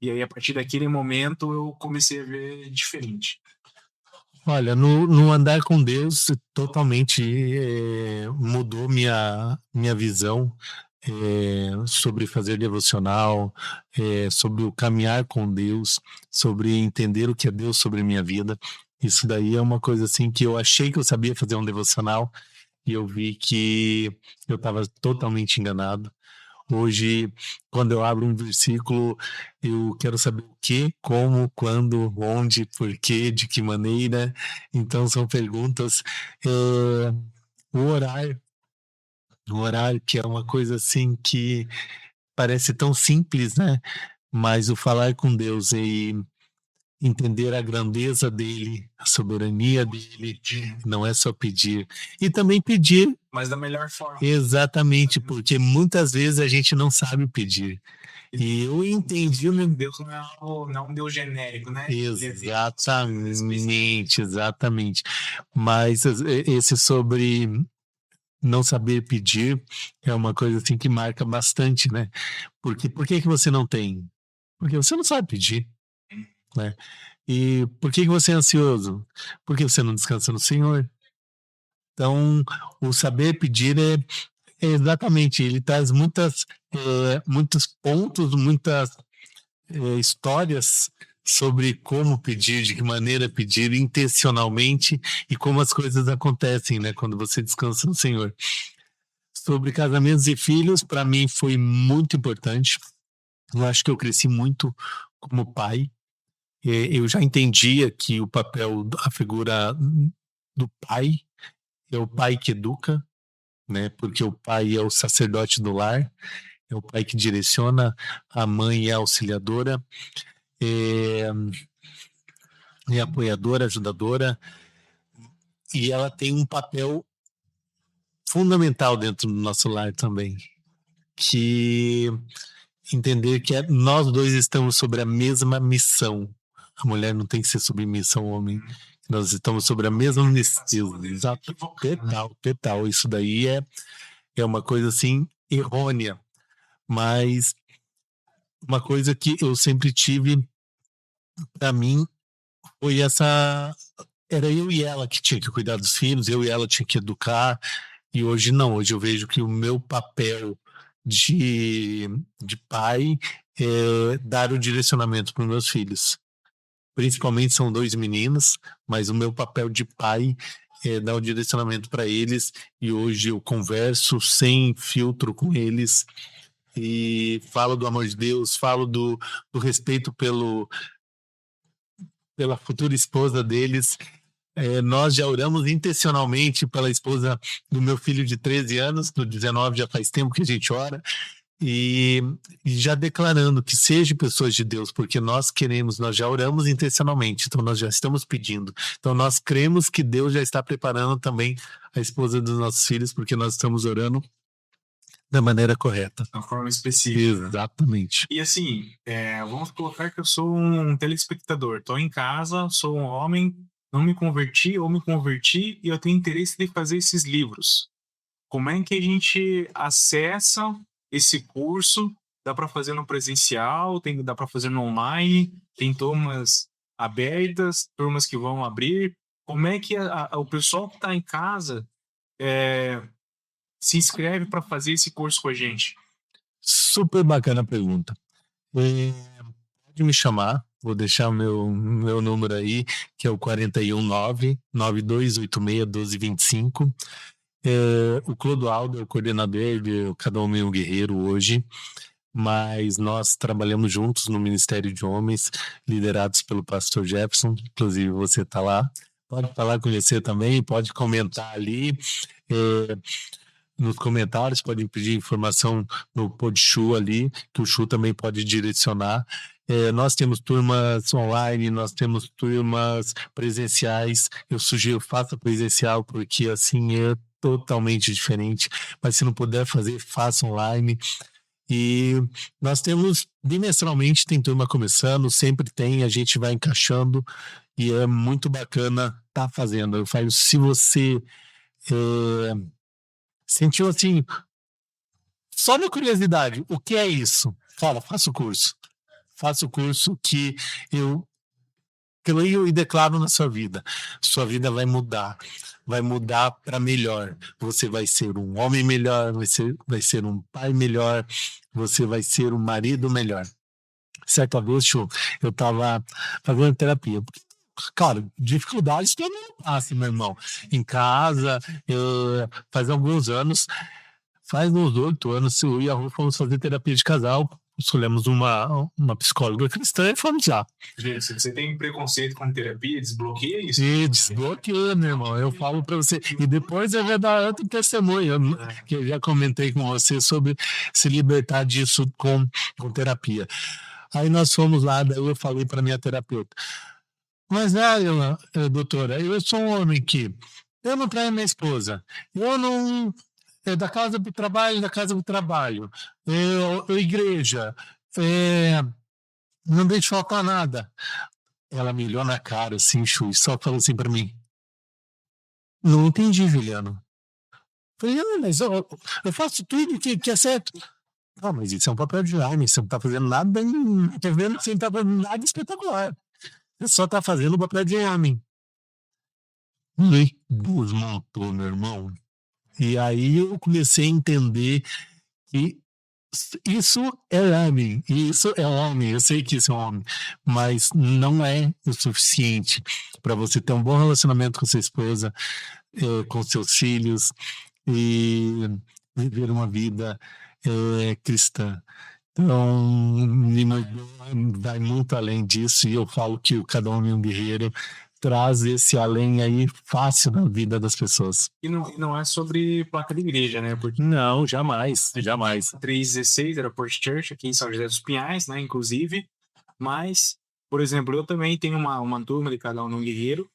E aí, a partir daquele momento, eu comecei a ver diferente. Olha, no Andar com Deus, totalmente mudou minha visão sobre fazer devocional, sobre o caminhar com Deus, sobre entender o que é Deus sobre minha vida. Isso daí é uma coisa assim que eu achei que eu sabia fazer um devocional e eu vi que eu estava totalmente enganado. Hoje, quando eu abro um versículo, eu quero saber o que, como, quando, onde, por quê, de que maneira. Então, são perguntas. O orar, que é uma coisa assim que parece tão simples, né? Mas o falar com Deus e entender a grandeza dele, a soberania dele, não é só pedir. E também pedir. Mas da melhor forma. Exatamente, porque muitas vezes a gente não sabe pedir. E eu entendi o meu Deus não é um Deus genérico, né? Exatamente. Mas esse sobre não saber pedir é uma coisa assim que marca bastante, né? Porque por que você não tem? Porque você não sabe pedir, né? E por que você é ansioso? Porque você não descansa no Senhor. Então, o saber pedir é exatamente, ele traz muitos pontos, muitas histórias sobre como pedir, de que maneira pedir intencionalmente e como as coisas acontecem, né, quando você descansa no Senhor. Sobre casamentos e filhos, para mim foi muito importante. Eu acho que eu cresci muito como pai. Eu já entendia que o papel, a figura do pai é o pai que educa, né? Porque o pai é o sacerdote do lar, é o pai que direciona, a mãe é auxiliadora, é apoiadora, ajudadora, e ela tem um papel fundamental dentro do nosso lar também, que entender que nós dois estamos sobre a mesma missão. A mulher não tem que ser submissa ao homem. Nós estamos sobre a mesma missão. Exato. Total. Isso daí é uma coisa assim errônea. Mas uma coisa que eu sempre tive para mim foi essa. Era eu e ela que tinha que cuidar dos filhos, eu e ela tinha que educar. E hoje não. Hoje eu vejo que o meu papel de pai é dar o direcionamento para os meus filhos. Principalmente são 2 meninos, mas o meu papel de pai é dar o direcionamento para eles. E hoje eu converso sem filtro com eles e falo do amor de Deus, falo do respeito pela futura esposa deles. Nós já oramos intencionalmente pela esposa do meu filho de 13 anos, do 19 já faz tempo que a gente ora, e já declarando que sejam pessoas de Deus, porque nós queremos, nós já oramos intencionalmente, então nós já estamos pedindo. Então nós cremos que Deus já está preparando também a esposa dos nossos filhos, porque nós estamos orando da maneira correta. Da forma específica. Exatamente. E assim, vamos colocar que eu sou um telespectador, estou em casa, sou um homem, não me converti ou me converti e eu tenho interesse de fazer esses livros. Como é que a gente acessa esse curso? Dá para fazer no presencial? Dá para fazer no online? Tem turmas abertas, turmas que vão abrir? Como é que o pessoal que está em casa se inscreve para fazer esse curso com a gente? Super bacana a pergunta. Pode me chamar, vou deixar o meu número aí, que é o 419-9286-1225. O Clodoaldo é o coordenador, Cada Homem é um Guerreiro hoje, mas nós trabalhamos juntos no Ministério de Homens, liderados pelo pastor Jefferson, inclusive você está lá. Pode falar com você também, pode comentar ali. Nos comentários, podem pedir informação no Podshu ali, que o Chu também pode direcionar. Nós temos turmas online, nós temos turmas presenciais. Eu sugiro, faça presencial, porque assim é totalmente diferente. Mas se não puder fazer, faça online. E nós temos, bimestralmente, tem turma começando, sempre tem, a gente vai encaixando e é muito bacana estar fazendo. Eu falo, se você sentiu assim, só na curiosidade, o que é isso? Cara, faça o curso. Faça o curso que eu creio e declaro na sua vida. Sua vida vai mudar para melhor. Você vai ser um homem melhor, vai ser um pai melhor, você vai ser um marido melhor. Certa vez, eu estava fazendo terapia. Cara, dificuldades todo mundo passa, meu irmão. Em casa, faz alguns anos, faz uns 8 anos, eu e a Rô fomos fazer terapia de casal escolhemos uma psicóloga cristã e fomos já. Gente, se você tem preconceito com terapia, desbloqueia isso. E desbloqueando, irmão. Eu falo pra você. E depois eu vou dar outro testemunho, que eu já comentei com você sobre se libertar disso com terapia. Aí nós fomos lá, daí eu falei pra minha terapeuta. Mas, doutora, eu sou um homem que eu não traio minha esposa. Eu não. É da casa para o trabalho, da casa para o trabalho. Igreja. Não deixo faltar nada. Ela me olhou na cara, assim, Chu, e só falou assim para mim. Não entendi, Juliano. Falei, mas eu faço tudo que é certo. Ah, mas isso é um papel de homem, você não tá fazendo nada, tá vendo? Você não tá fazendo nada espetacular. Você só tá fazendo o papel de homem. Desmontou, meu irmão. E aí eu comecei a entender que isso é homem, isso é homem, eu sei que isso é homem, mas não é o suficiente para você ter um bom relacionamento com sua esposa, com seus filhos e viver uma vida cristã. Então, vai muito além disso, e eu falo que o Cada Homem é um Guerreiro traz esse além aí fácil na vida das pessoas. E não é sobre placa de igreja, né? Porque Não, jamais, jamais. 316 era Port Church, aqui em São José dos Pinhais, né? Inclusive. Mas, por exemplo, eu também tenho uma turma de Cada Um Guerreiro,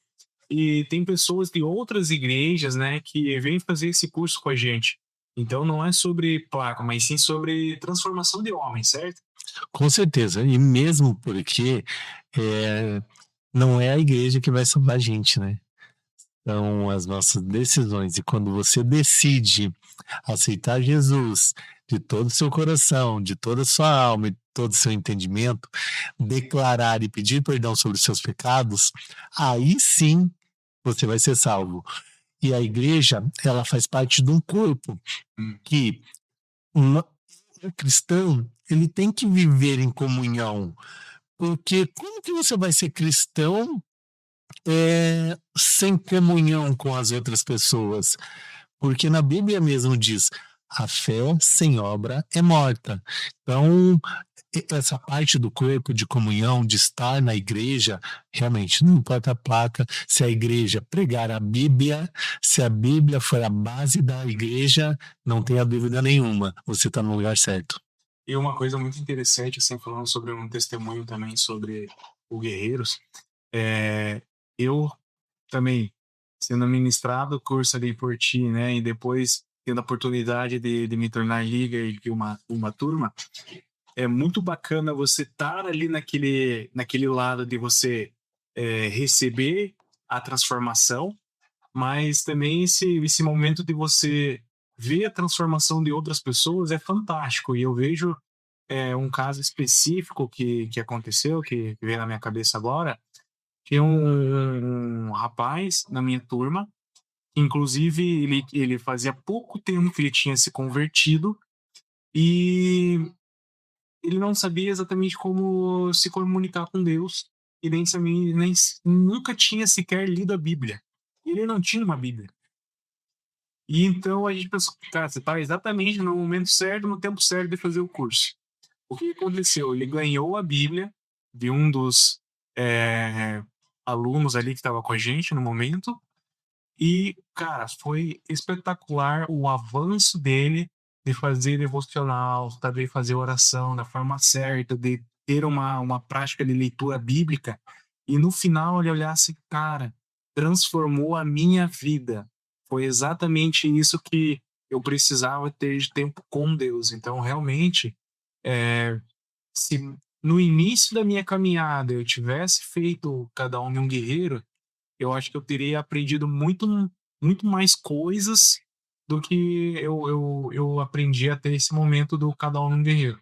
e tem pessoas de outras igrejas, né, que vêm fazer esse curso com a gente. Então não é sobre placa, mas sim sobre transformação de homem, certo? Com certeza, e mesmo porque não é a igreja que vai salvar a gente, né? São as nossas decisões. E quando você decide aceitar Jesus de todo o seu coração, de toda a sua alma e de todo o seu entendimento, declarar e pedir perdão sobre os seus pecados, aí sim você vai ser salvo. E a igreja, ela faz parte de um corpo que o cristão, ele tem que viver em comunhão. Porque como que você vai ser cristão sem comunhão com as outras pessoas? Porque na Bíblia mesmo diz, a fé sem obra é morta. Então, essa parte do corpo de comunhão, de estar na igreja, realmente não importa a placa, se a igreja pregar a Bíblia, se a Bíblia for a base da igreja, não tenha dúvida nenhuma, você está no lugar certo. E uma coisa muito interessante, assim, falando sobre um testemunho também sobre o Guerreiros, eu também, sendo ministrado o curso ali por ti, né, e depois tendo a oportunidade de me tornar líder de uma turma, é muito bacana você estar ali naquele lado de você receber a transformação, mas também esse momento de você ver a transformação de outras pessoas é fantástico. E eu vejo um caso específico que aconteceu, que veio na minha cabeça agora, que um rapaz na minha turma, inclusive ele fazia pouco tempo que ele tinha se convertido, e ele não sabia exatamente como se comunicar com Deus, e nem sabia, nunca tinha sequer lido a Bíblia. Ele não tinha uma Bíblia. E então a gente pensou, cara, você está exatamente no momento certo, no tempo certo de fazer o curso. O que aconteceu? Ele ganhou a Bíblia de um dos alunos ali que estava com a gente no momento, e, cara, foi espetacular o avanço dele de fazer devocional, saber fazer oração da forma certa, de ter uma prática de leitura bíblica. E no final ele olhasse, cara, transformou a minha vida. Foi exatamente isso que eu precisava ter de tempo com Deus. Então, realmente, se no início da minha caminhada eu tivesse feito Cada Um um Guerreiro, eu acho que eu teria aprendido muito mais coisas do que eu aprendi até esse momento do Cada Um Guerreiro.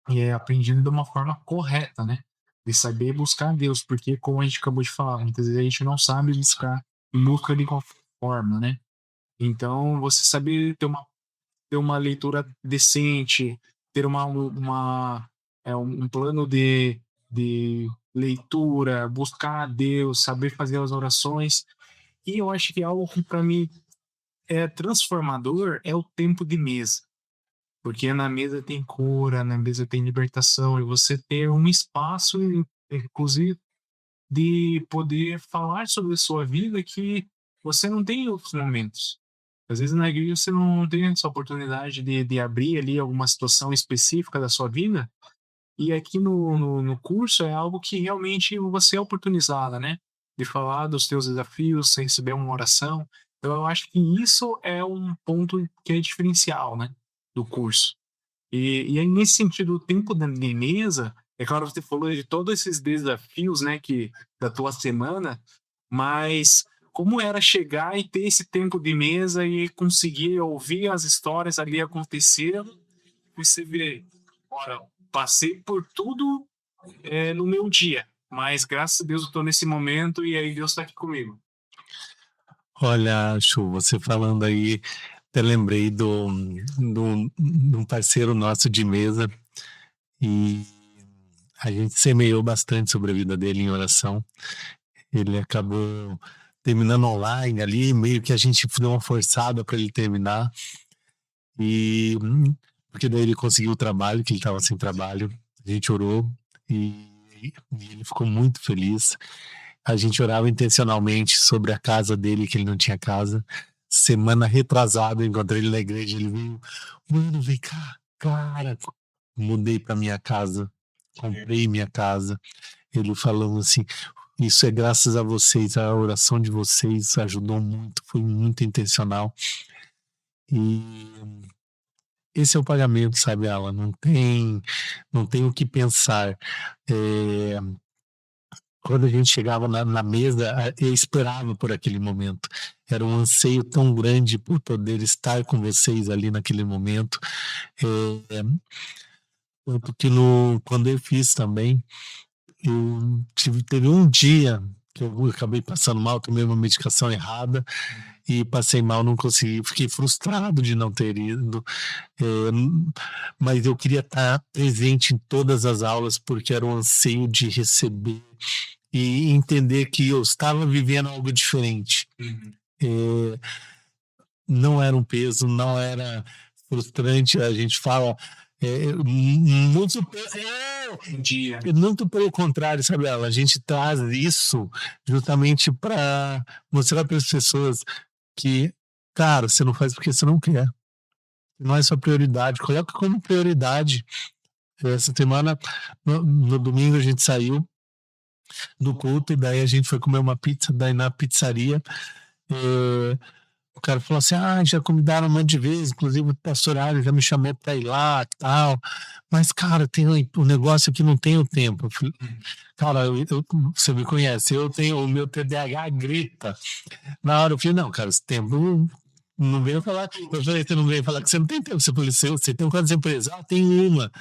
E é aprendido de uma forma correta, né? De saber buscar Deus, porque, como a gente acabou de falar, muitas vezes a gente não sabe buscar em busca de qualquer forma, né? Então, você saber ter uma leitura decente, ter um plano de leitura, buscar a Deus, saber fazer as orações. E eu acho que algo que para mim é transformador é o tempo de mesa. Porque na mesa tem cura, na mesa tem libertação, e você ter um espaço, inclusive, de poder falar sobre a sua vida que você não tem em outros momentos. Às vezes na igreja você não tem essa oportunidade de abrir ali alguma situação específica da sua vida, e aqui no curso é algo que realmente você é oportunizada, né? De falar dos teus desafios, receber uma oração. Então eu acho que isso é um ponto que é diferencial, né? Do curso. E aí, nesse sentido, o tempo de mesa, é claro, você falou de todos esses desafios, né, da tua semana, mas como era chegar e ter esse tempo de mesa e conseguir ouvir as histórias ali acontecendo, e você vê, ora, passei por tudo no meu dia, mas graças a Deus eu estou nesse momento e aí Deus está aqui comigo. Olha, Chu, você falando aí, até lembrei de um parceiro nosso de mesa e a gente semeou bastante sobre a vida dele em oração. Ele acabou terminando online ali, meio que a gente deu uma forçada para ele terminar e porque daí ele conseguiu o trabalho, que ele estava sem trabalho. A gente orou e ele ficou muito feliz. A gente orava intencionalmente sobre a casa dele, que ele não tinha casa. Semana retrasada, eu encontrei ele na igreja, ele veio, mano, vem cá, cara, mudei para minha casa, comprei minha casa. Ele falando assim, isso é graças a vocês, a oração de vocês ajudou muito, foi muito intencional. E esse é o pagamento, sabe, Alan? Não tem o que pensar. É, quando a gente chegava na mesa, eu esperava por aquele momento. Era um anseio tão grande por poder estar com vocês ali naquele momento. É, tanto que quando eu fiz também, teve um dia que eu acabei passando mal, tomei uma medicação errada e passei mal, não consegui, fiquei frustrado de não ter ido, mas eu queria estar presente em todas as aulas porque era um anseio de receber e entender que eu estava vivendo algo diferente. Não era um peso, não era frustrante, a gente fala muito, muito pelo contrário, sabe, a gente traz isso justamente para mostrar para as pessoas que, cara, você não faz porque você não quer, não é sua prioridade, coloca como prioridade. Essa semana, no domingo, a gente saiu do culto e daí a gente foi comer uma pizza, daí na pizzaria o cara falou assim, já convidaram um monte de vezes, inclusive o pastor Ari já me chamou para ir lá tal, mas cara, tem um negócio que não tem o tempo. Eu falei, cara, você me conhece, eu tenho o meu TDAH grita. Na hora eu falei, não, cara, esse tempo não veio falar. Eu falei, você não veio falar que você não tem tempo. Você falou, você tem quantas empresas? Tem uma.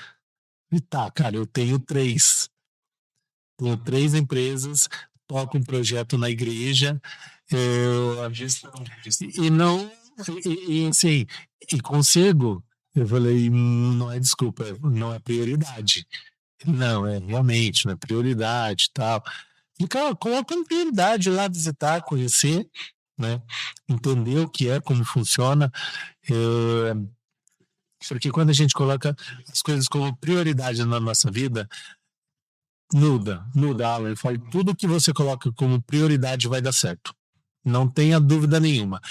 E tá, cara, eu tenho 3. Tenho 3 empresas, toco um projeto na igreja, Gestão. e não, assim, e consigo. Eu falei, não é desculpa, não é prioridade. Não, realmente, não é prioridade e tal. E, cara, coloca em prioridade lá, visitar, conhecer, né? Entender o que é, como funciona. Porque quando a gente coloca as coisas como prioridade na nossa vida, muda, Alan. Eu falo, tudo que você coloca como prioridade vai dar certo. Não tenha dúvida nenhuma.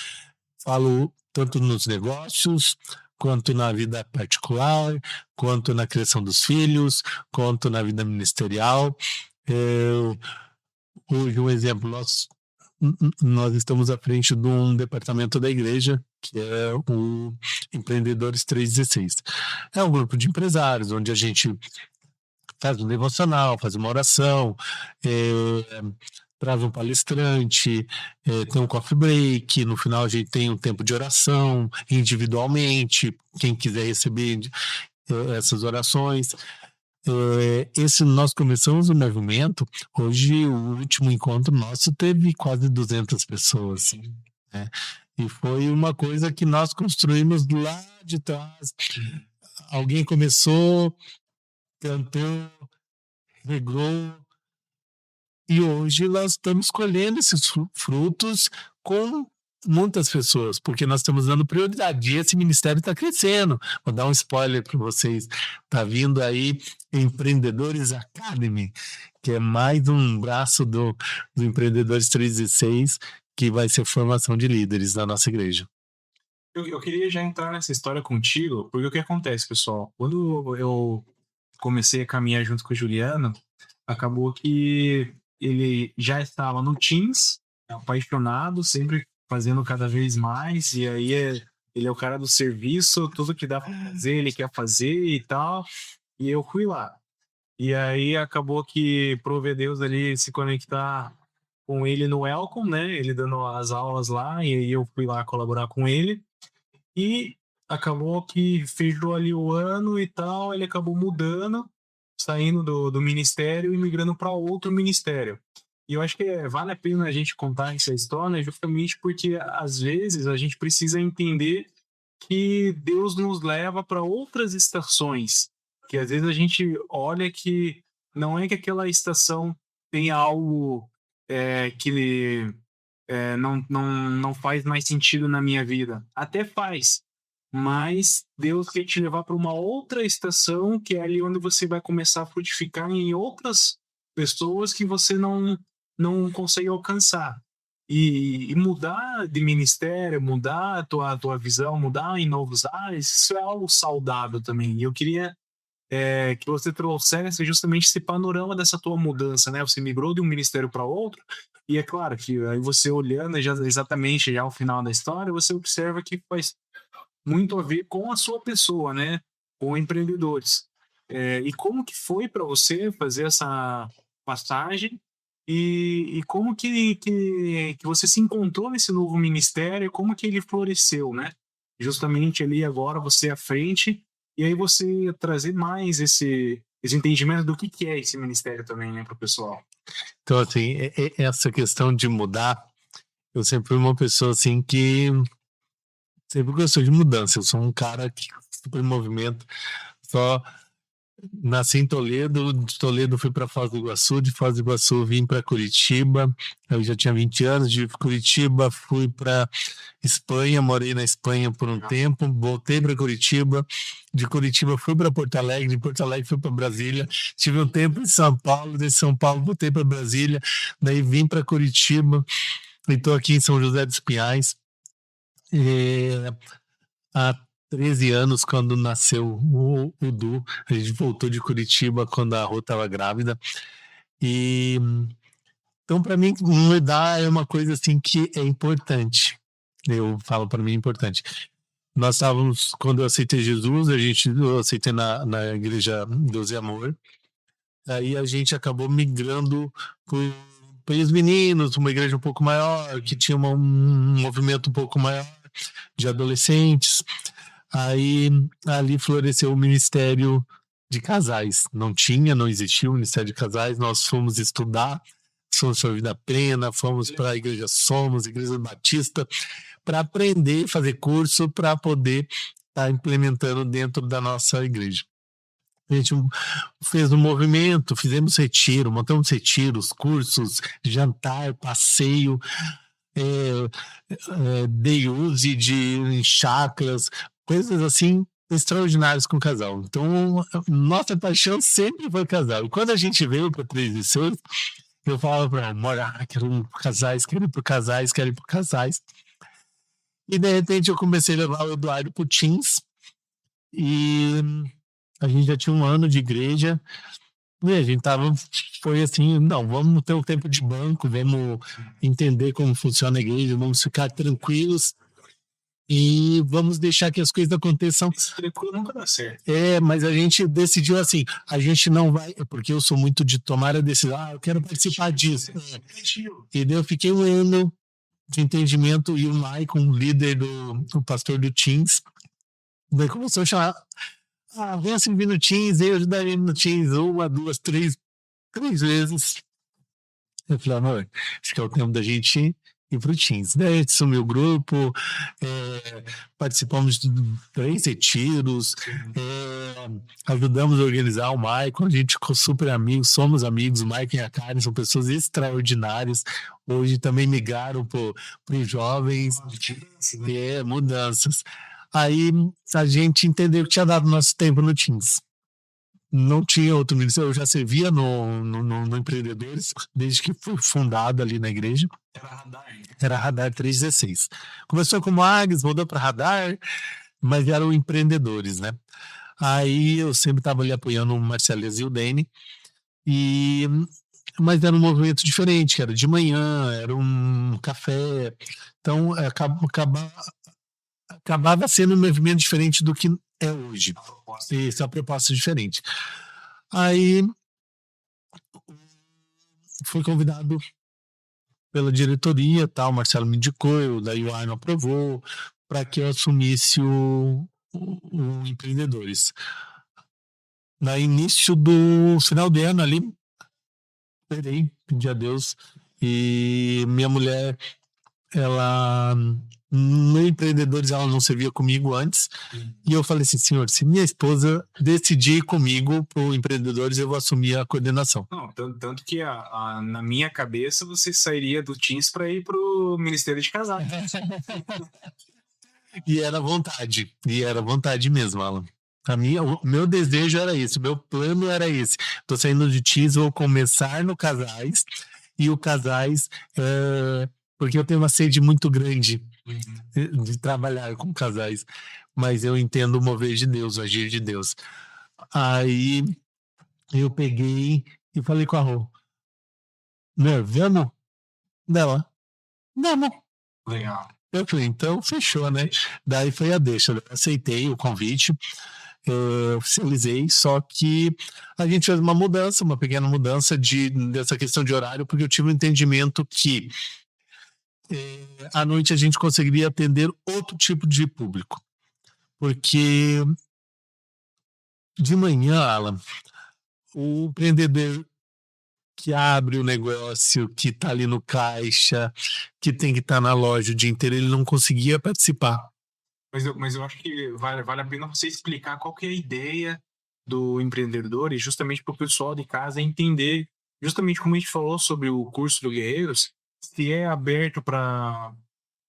Falo tanto nos negócios, quanto na vida particular, quanto na criação dos filhos, quanto na vida ministerial. Hoje, um exemplo, nós estamos à frente de um departamento da igreja, que é o Empreendedores 316. É um grupo de empresários, onde a gente faz um devocional, faz uma oração, traz um palestrante, tem um coffee break, no final a gente tem um tempo de oração individualmente, quem quiser receber essas orações. Nós começamos o movimento, hoje o último encontro nosso teve quase 200 pessoas, né? E foi uma coisa que nós construímos lá de trás. Alguém começou, cantou, regou, e hoje nós estamos colhendo esses frutos com muitas pessoas, porque nós estamos dando prioridade e esse ministério está crescendo. Vou dar um spoiler para vocês. Está vindo aí Empreendedores Academy, que é mais um braço do Empreendedores 316, que vai ser formação de líderes da nossa igreja. Eu queria já entrar nessa história contigo, porque o que acontece, pessoal? Quando eu comecei a caminhar junto com o Juliano, acabou que ele já estava no Teams, apaixonado, sempre fazendo cada vez mais, e aí ele é o cara do serviço, tudo que dá pra fazer, ele quer fazer e tal, e eu fui lá. E aí acabou que prove a Deus ali se conectar com ele no Welcome, né? Ele dando as aulas lá, e aí eu fui lá colaborar com ele. E acabou que fechou ali o ano e tal, ele acabou mudando, saindo do ministério e migrando para outro ministério. E eu acho que vale a pena a gente contar essa história justamente porque às vezes a gente precisa entender que Deus nos leva para outras estações, que às vezes a gente olha que não é que aquela estação tem algo que não faz mais sentido na minha vida. Até faz, mas Deus quer te levar para uma outra estação, que é ali onde você vai começar a frutificar em outras pessoas que você não consegue alcançar. E mudar de ministério, mudar a tua visão, mudar em novos ares, isso é algo saudável também. E eu queria que você trouxesse justamente esse panorama dessa tua mudança, né? Você migrou de um ministério para outro, e é claro que aí você olhando já exatamente já ao final da história, você observa que faz muito a ver com a sua pessoa, né? Com empreendedores. E como que foi para você fazer essa passagem e como que você se encontrou nesse novo ministério, como que ele floresceu, né? Justamente ali agora você à frente e aí você trazer mais esse entendimento do que é esse ministério também, né, para o pessoal. Então, assim, essa questão de mudar, eu sempre fui uma pessoa, assim, que sempre gostou de mudança. Eu sou um cara que super movimento, só nasci em Toledo, de Toledo fui para Foz do Iguaçu, de Foz do Iguaçu vim para Curitiba, eu já tinha 20 anos, de Curitiba fui para Espanha, morei na Espanha por um tempo, voltei para Curitiba, de Curitiba fui para Porto Alegre, de Porto Alegre fui para Brasília, tive um tempo em São Paulo, de São Paulo voltei para Brasília, daí vim para Curitiba e estou aqui em São José dos Pinhais. Há 13 anos, quando nasceu o Du, a gente voltou de Curitiba quando a Rô estava grávida. E então, para mim, mudar é uma coisa assim que é importante. Eu falo, para mim é importante. Nós estávamos, quando eu aceitei Jesus, eu aceitei na igreja Deus e Amor. Aí a gente acabou migrando para os meninos, uma igreja um pouco maior, que tinha um movimento um pouco maior de adolescentes. Aí ali floresceu o Ministério de Casais. Não existia o Ministério de Casais, nós fomos estudar, fomos para a Vida Plena, fomos para a Igreja Somos, Igreja Batista, para aprender, fazer curso, para poder estar implementando dentro da nossa igreja. A gente fez um movimento, fizemos retiro, montamos retiros, cursos, jantar, passeio, day use em chácaras, coisas assim extraordinárias com o casal. Então, nossa paixão sempre foi casal. Quando a gente veio para 316, eu falava para ela, quero ir por casais, quero ir por casais, quero ir por casais. E de repente eu comecei a levar o Eduardo pro Teams e a gente já tinha um ano de igreja e a gente foi assim, não, vamos ter um tempo de banco, vamos entender como funciona a igreja, vamos ficar tranquilos e vamos deixar que as coisas aconteçam. Tranquilo nunca dá certo. Mas a gente decidiu assim, a gente não vai, porque eu sou muito de tomar a decisão, eu quero participar disso. E daí eu fiquei um ano de entendimento e o Maicon, líder o pastor do Teams, daí começou a chamar, venha servir no Teams, eu ajudaria no Teams 1, 2, 3 vezes. Eu falei, amor, acho que é o tempo da gente ir para o Teams. Daí a gente sumiu o grupo, participamos de 3 retiros, ajudamos a organizar o Maicon, a gente ficou super amigos, somos amigos, o Maicon e a Karen são pessoas extraordinárias, hoje também migraram para os jovens, mudanças. Aí a gente entendeu que tinha dado nosso tempo no Teams. Não tinha outro ministério, eu já servia no Empreendedores, desde que foi fundado ali na igreja. Era Radar 316. Começou como Agnes, mudou para Radar, mas eram empreendedores, né? Aí eu sempre estava ali apoiando o Marcelo e o Dene, mas era um movimento diferente, era de manhã, era um café, então acabava sendo um movimento diferente do que é hoje. Isso, é uma proposta diferente. Aí fui convidado pela diretoria, tal, o Marcelo me indicou, daí o Arno aprovou, para que eu assumisse o Empreendedores. No início do final de ano ali, pedi a Deus, e minha mulher, ela no Empreendedores ela não servia comigo antes, e eu falei assim, senhor, se minha esposa decidir ir comigo pro Empreendedores, eu vou assumir a coordenação. Não, tanto que na minha cabeça você sairia do Teams para ir pro Ministério de Casais. E era vontade mesmo, Alan. O meu desejo era esse, o meu plano era esse. Tô saindo de Teams, vou começar no Casais, e o Casais, porque eu tenho uma sede muito grande de trabalhar com casais, mas eu entendo o mover de Deus, o agir de Deus. Aí eu peguei e falei com a Rô, vamos? Dela, vamos. Legal. Eu falei, então fechou, né? Daí foi a deixa, eu aceitei o convite, oficializei, só que a gente fez uma pequena mudança dessa questão de horário, porque eu tive um entendimento que à noite a gente conseguiria atender outro tipo de público. Porque de manhã, Alan, o empreendedor que abre o negócio, que está ali no caixa, que tem que estar na loja o dia inteiro, ele não conseguia participar. Mas eu acho que vale a pena você explicar qual que é a ideia do empreendedor e justamente para o pessoal de casa entender, justamente como a gente falou sobre o curso do Guerreiros, se é aberto para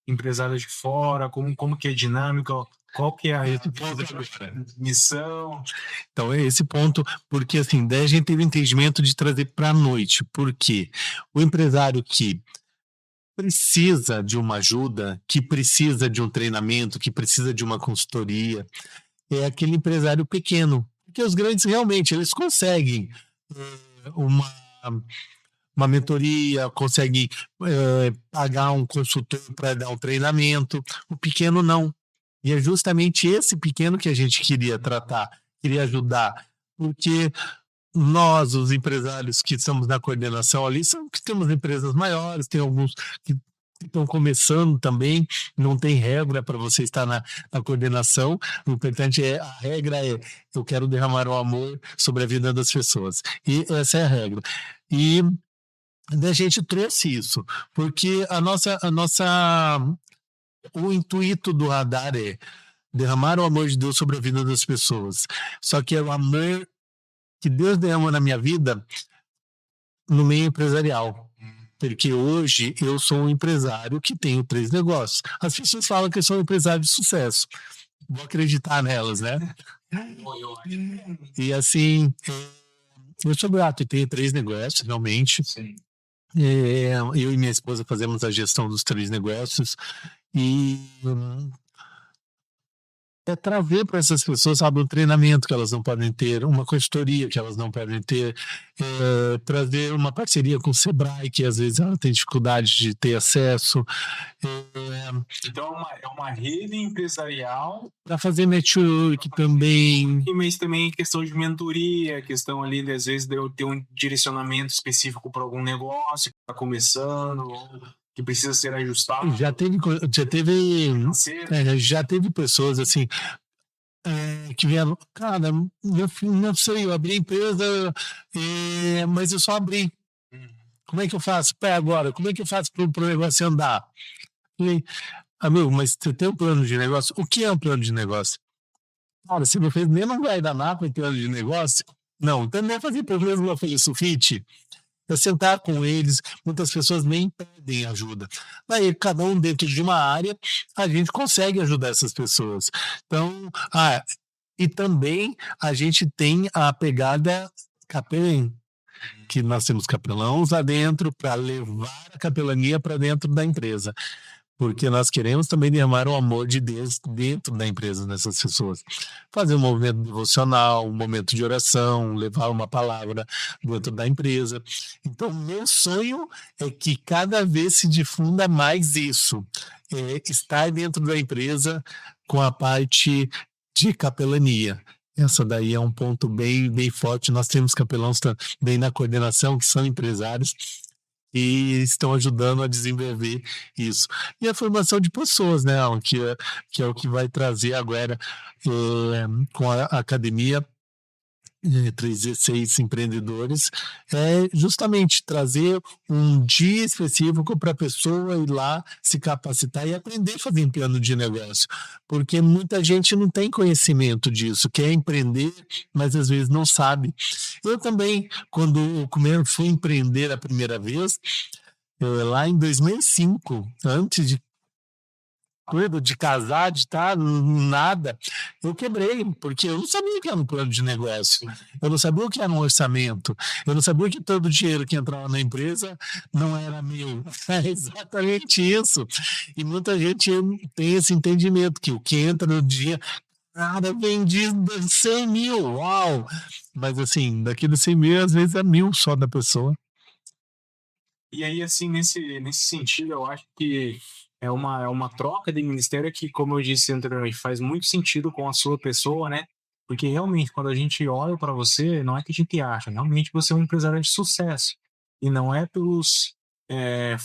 empresários de fora, como que é a dinâmica, qual que é a missão. Então é esse ponto, porque assim, daí a gente teve o entendimento de trazer para a noite, porque o empresário que precisa de uma ajuda, que precisa de um treinamento, que precisa de uma consultoria, é aquele empresário pequeno, porque os grandes realmente, eles conseguem uma mentoria, conseguem pagar um consultor para dar um treinamento, o pequeno não. E é justamente esse pequeno que a gente queria tratar, queria ajudar, porque nós, os empresários que estamos na coordenação ali, que temos empresas maiores, tem alguns que estão começando também, não tem regra para você estar na coordenação, o importante a regra é, eu quero derramar o amor sobre a vida das pessoas, e essa é a regra. E a gente trouxe isso, porque o intuito do Radar é derramar o amor de Deus sobre a vida das pessoas. Só que é o amor que Deus derrama na minha vida no meio empresarial. Porque hoje eu sou um empresário que tenho 3 negócios. As pessoas falam que eu sou um empresário de sucesso. Vou acreditar nelas, né? E assim, eu sou grato e tenho 3 negócios, realmente. Sim. Eu e minha esposa fazemos a gestão dos 3 negócios e trazer para essas pessoas, sabe, um treinamento que elas não podem ter, uma consultoria que elas não podem ter, trazer uma parceria com o Sebrae, que às vezes ela tem dificuldade de ter acesso. Então é uma rede empresarial para fazer network também. Mas também questão de mentoria, questão ali, às vezes, de eu ter um direcionamento específico para algum negócio que está começando, que precisa ser ajustado. Já teve pessoas assim que vieram, cara, não sei, eu abri a empresa, mas eu só abri. como é que eu faço? Pé agora, como é que eu faço para o negócio andar? Falei, amigo, mas você tem um plano de negócio? O que é um plano de negócio? Cara, se não fez nem não vai dar nada com plano de negócio. Não, então nem fazer pelo menos uma folha sulfite. Eu sentar com eles, muitas pessoas nem pedem ajuda. Daí, cada um dentro de uma área, a gente consegue ajudar essas pessoas. Então, e também a gente tem a pegada capelã, que nós temos capelãos lá dentro para levar a capelania para dentro da empresa. Porque nós queremos também derramar o amor de Deus dentro da empresa nessas pessoas. Fazer um movimento devocional, um momento de oração, levar uma palavra dentro da empresa. Então, meu sonho é que cada vez se difunda mais isso. Estar dentro da empresa com a parte de capelania. Essa daí é um ponto bem, bem forte. Nós temos capelãos também na coordenação, que são empresários, e estão ajudando a desenvolver isso. E a formação de pessoas, né, Alan, que é o que vai trazer agora com a academia 316 empreendedores, é justamente trazer um dia específico para a pessoa ir lá se capacitar e aprender a fazer um plano de negócio, porque muita gente não tem conhecimento disso, quer empreender, mas às vezes não sabe. Eu também, quando eu fui empreender a primeira vez, lá em 2005, antes de casar, de estar nada, eu quebrei, porque eu não sabia o que era um plano de negócio, eu não sabia o que era um orçamento, eu não sabia que todo o dinheiro que entrava na empresa não era meu. É exatamente isso. E muita gente tem esse entendimento, que o que entra no dia, cara, vendi 100 mil, uau! Mas assim, daqueles 100 mil, às vezes é 1.000 só da pessoa. E aí, assim, nesse sentido, eu acho que é uma troca de ministério que, como eu disse anteriormente, faz muito sentido com a sua pessoa, né? Porque realmente, quando a gente olha para você, não é que a gente acha, realmente você é um empresário de sucesso. E não é pelos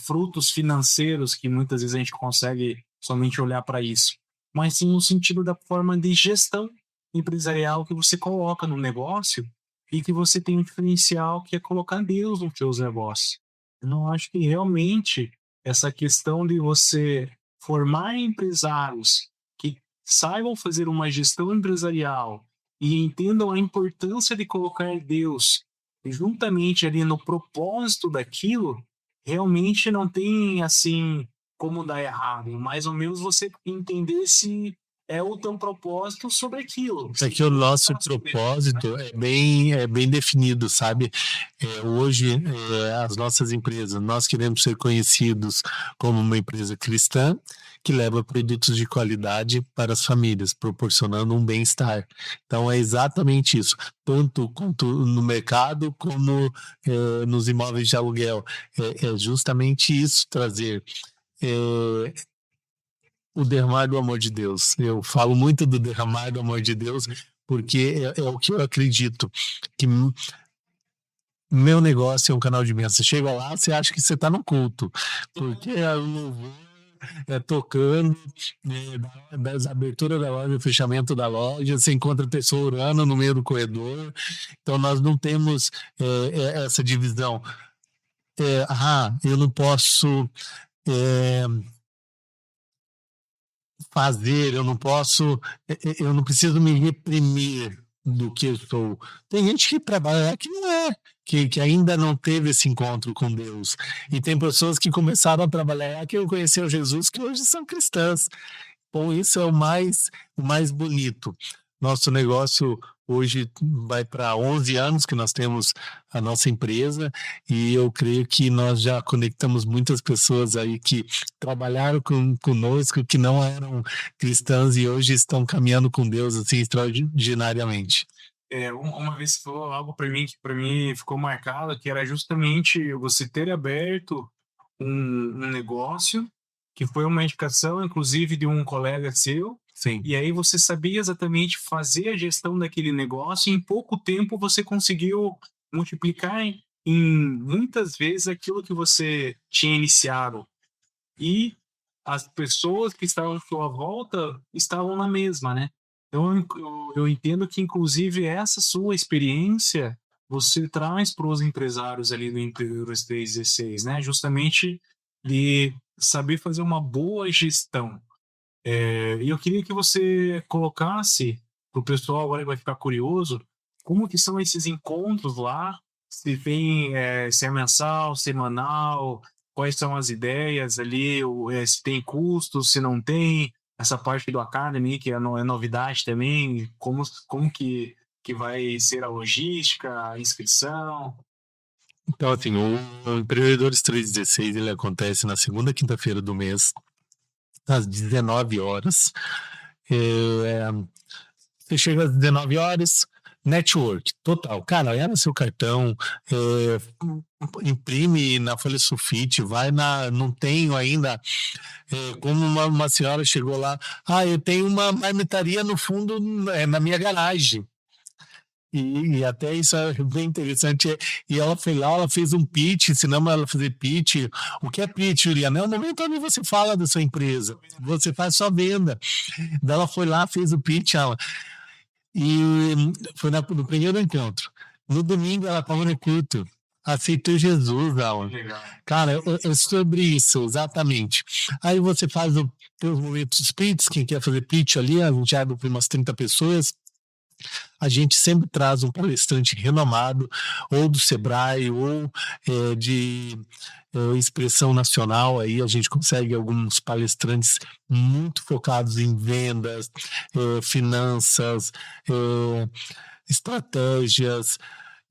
frutos financeiros que muitas vezes a gente consegue somente olhar para isso, mas sim no sentido da forma de gestão empresarial que você coloca no negócio e que você tem um diferencial que é colocar Deus nos seus negócios. Eu não acho que realmente essa questão de você formar empresários que saibam fazer uma gestão empresarial e entendam a importância de colocar Deus juntamente ali no propósito daquilo, realmente não tem assim como dar errado. Mais ou menos você entender se é o teu propósito sobre aquilo. É que o nosso propósito é bem definido, sabe? Hoje, as nossas empresas, nós queremos ser conhecidos como uma empresa cristã que leva produtos de qualidade para as famílias, proporcionando um bem-estar. Então, é exatamente isso, tanto quanto no mercado como nos imóveis de aluguel. É justamente isso, trazer o derramar do amor de Deus. Eu falo muito do derramar do amor de Deus porque é o que eu acredito, que meu negócio é um canal de bênção. Você chega lá, você acha que você está no culto, porque o louvor tocando, das aberturas da loja, o fechamento da loja, você encontra a pessoa orando no meio do corredor. Então nós não temos essa divisão. Eu não posso fazer, eu não preciso me reprimir do que eu sou. Tem gente que trabalha que não é, que ainda não teve esse encontro com Deus. E tem pessoas que começaram a trabalhar que eu conheci Jesus, que hoje são cristãs. Bom, isso é o mais bonito. Nosso negócio hoje vai para 11 anos que nós temos a nossa empresa e eu creio que nós já conectamos muitas pessoas aí que trabalharam conosco, que não eram cristãs e hoje estão caminhando com Deus assim extraordinariamente. Uma vez você falou algo para mim que para mim ficou marcado, que era justamente você ter aberto um negócio que foi uma indicação, inclusive, de um colega seu. Sim. E aí você sabia exatamente fazer a gestão daquele negócio e em pouco tempo você conseguiu multiplicar em muitas vezes aquilo que você tinha iniciado. E as pessoas que estavam à sua volta estavam na mesma, né? Então eu entendo que, inclusive, essa sua experiência você traz para os empresários ali do Empreendedores 316, né? Justamente de saber fazer uma boa gestão. E eu queria que você colocasse para o pessoal agora que vai ficar curioso, como que são esses encontros lá, se tem, se é mensal, semanal, quais são as ideias ali, se tem custos, se não tem, essa parte do Academy, que é novidade também, como que vai ser a logística, a inscrição. Então, assim, o Empreendedores 316, ele acontece na segunda quinta-feira do mês, às 19 horas. Você chega às 19 horas, network total. Cara, olha no seu cartão, imprime na folha sulfite, vai na. Não tenho ainda. Como uma senhora chegou lá, eu tenho uma marmitaria no fundo, na minha garagem. E até isso é bem interessante. E ela foi lá, ela fez um pitch, ensinamos ela a fazer pitch. O que é pitch, Juliana? É o momento onde você fala da sua empresa, você faz sua venda. Daí ela foi lá, fez o pitch, e foi no primeiro encontro. No domingo ela estava no culto. Aceitou Jesus, Alan. Legal. Cara, é sobre isso, exatamente. Aí você faz os momentos pitch, quem quer fazer pitch ali, a gente abre para umas 30 pessoas. A gente sempre traz um palestrante renomado, ou do Sebrae, ou de expressão nacional. Aí a gente consegue alguns palestrantes muito focados em vendas, finanças, estratégias.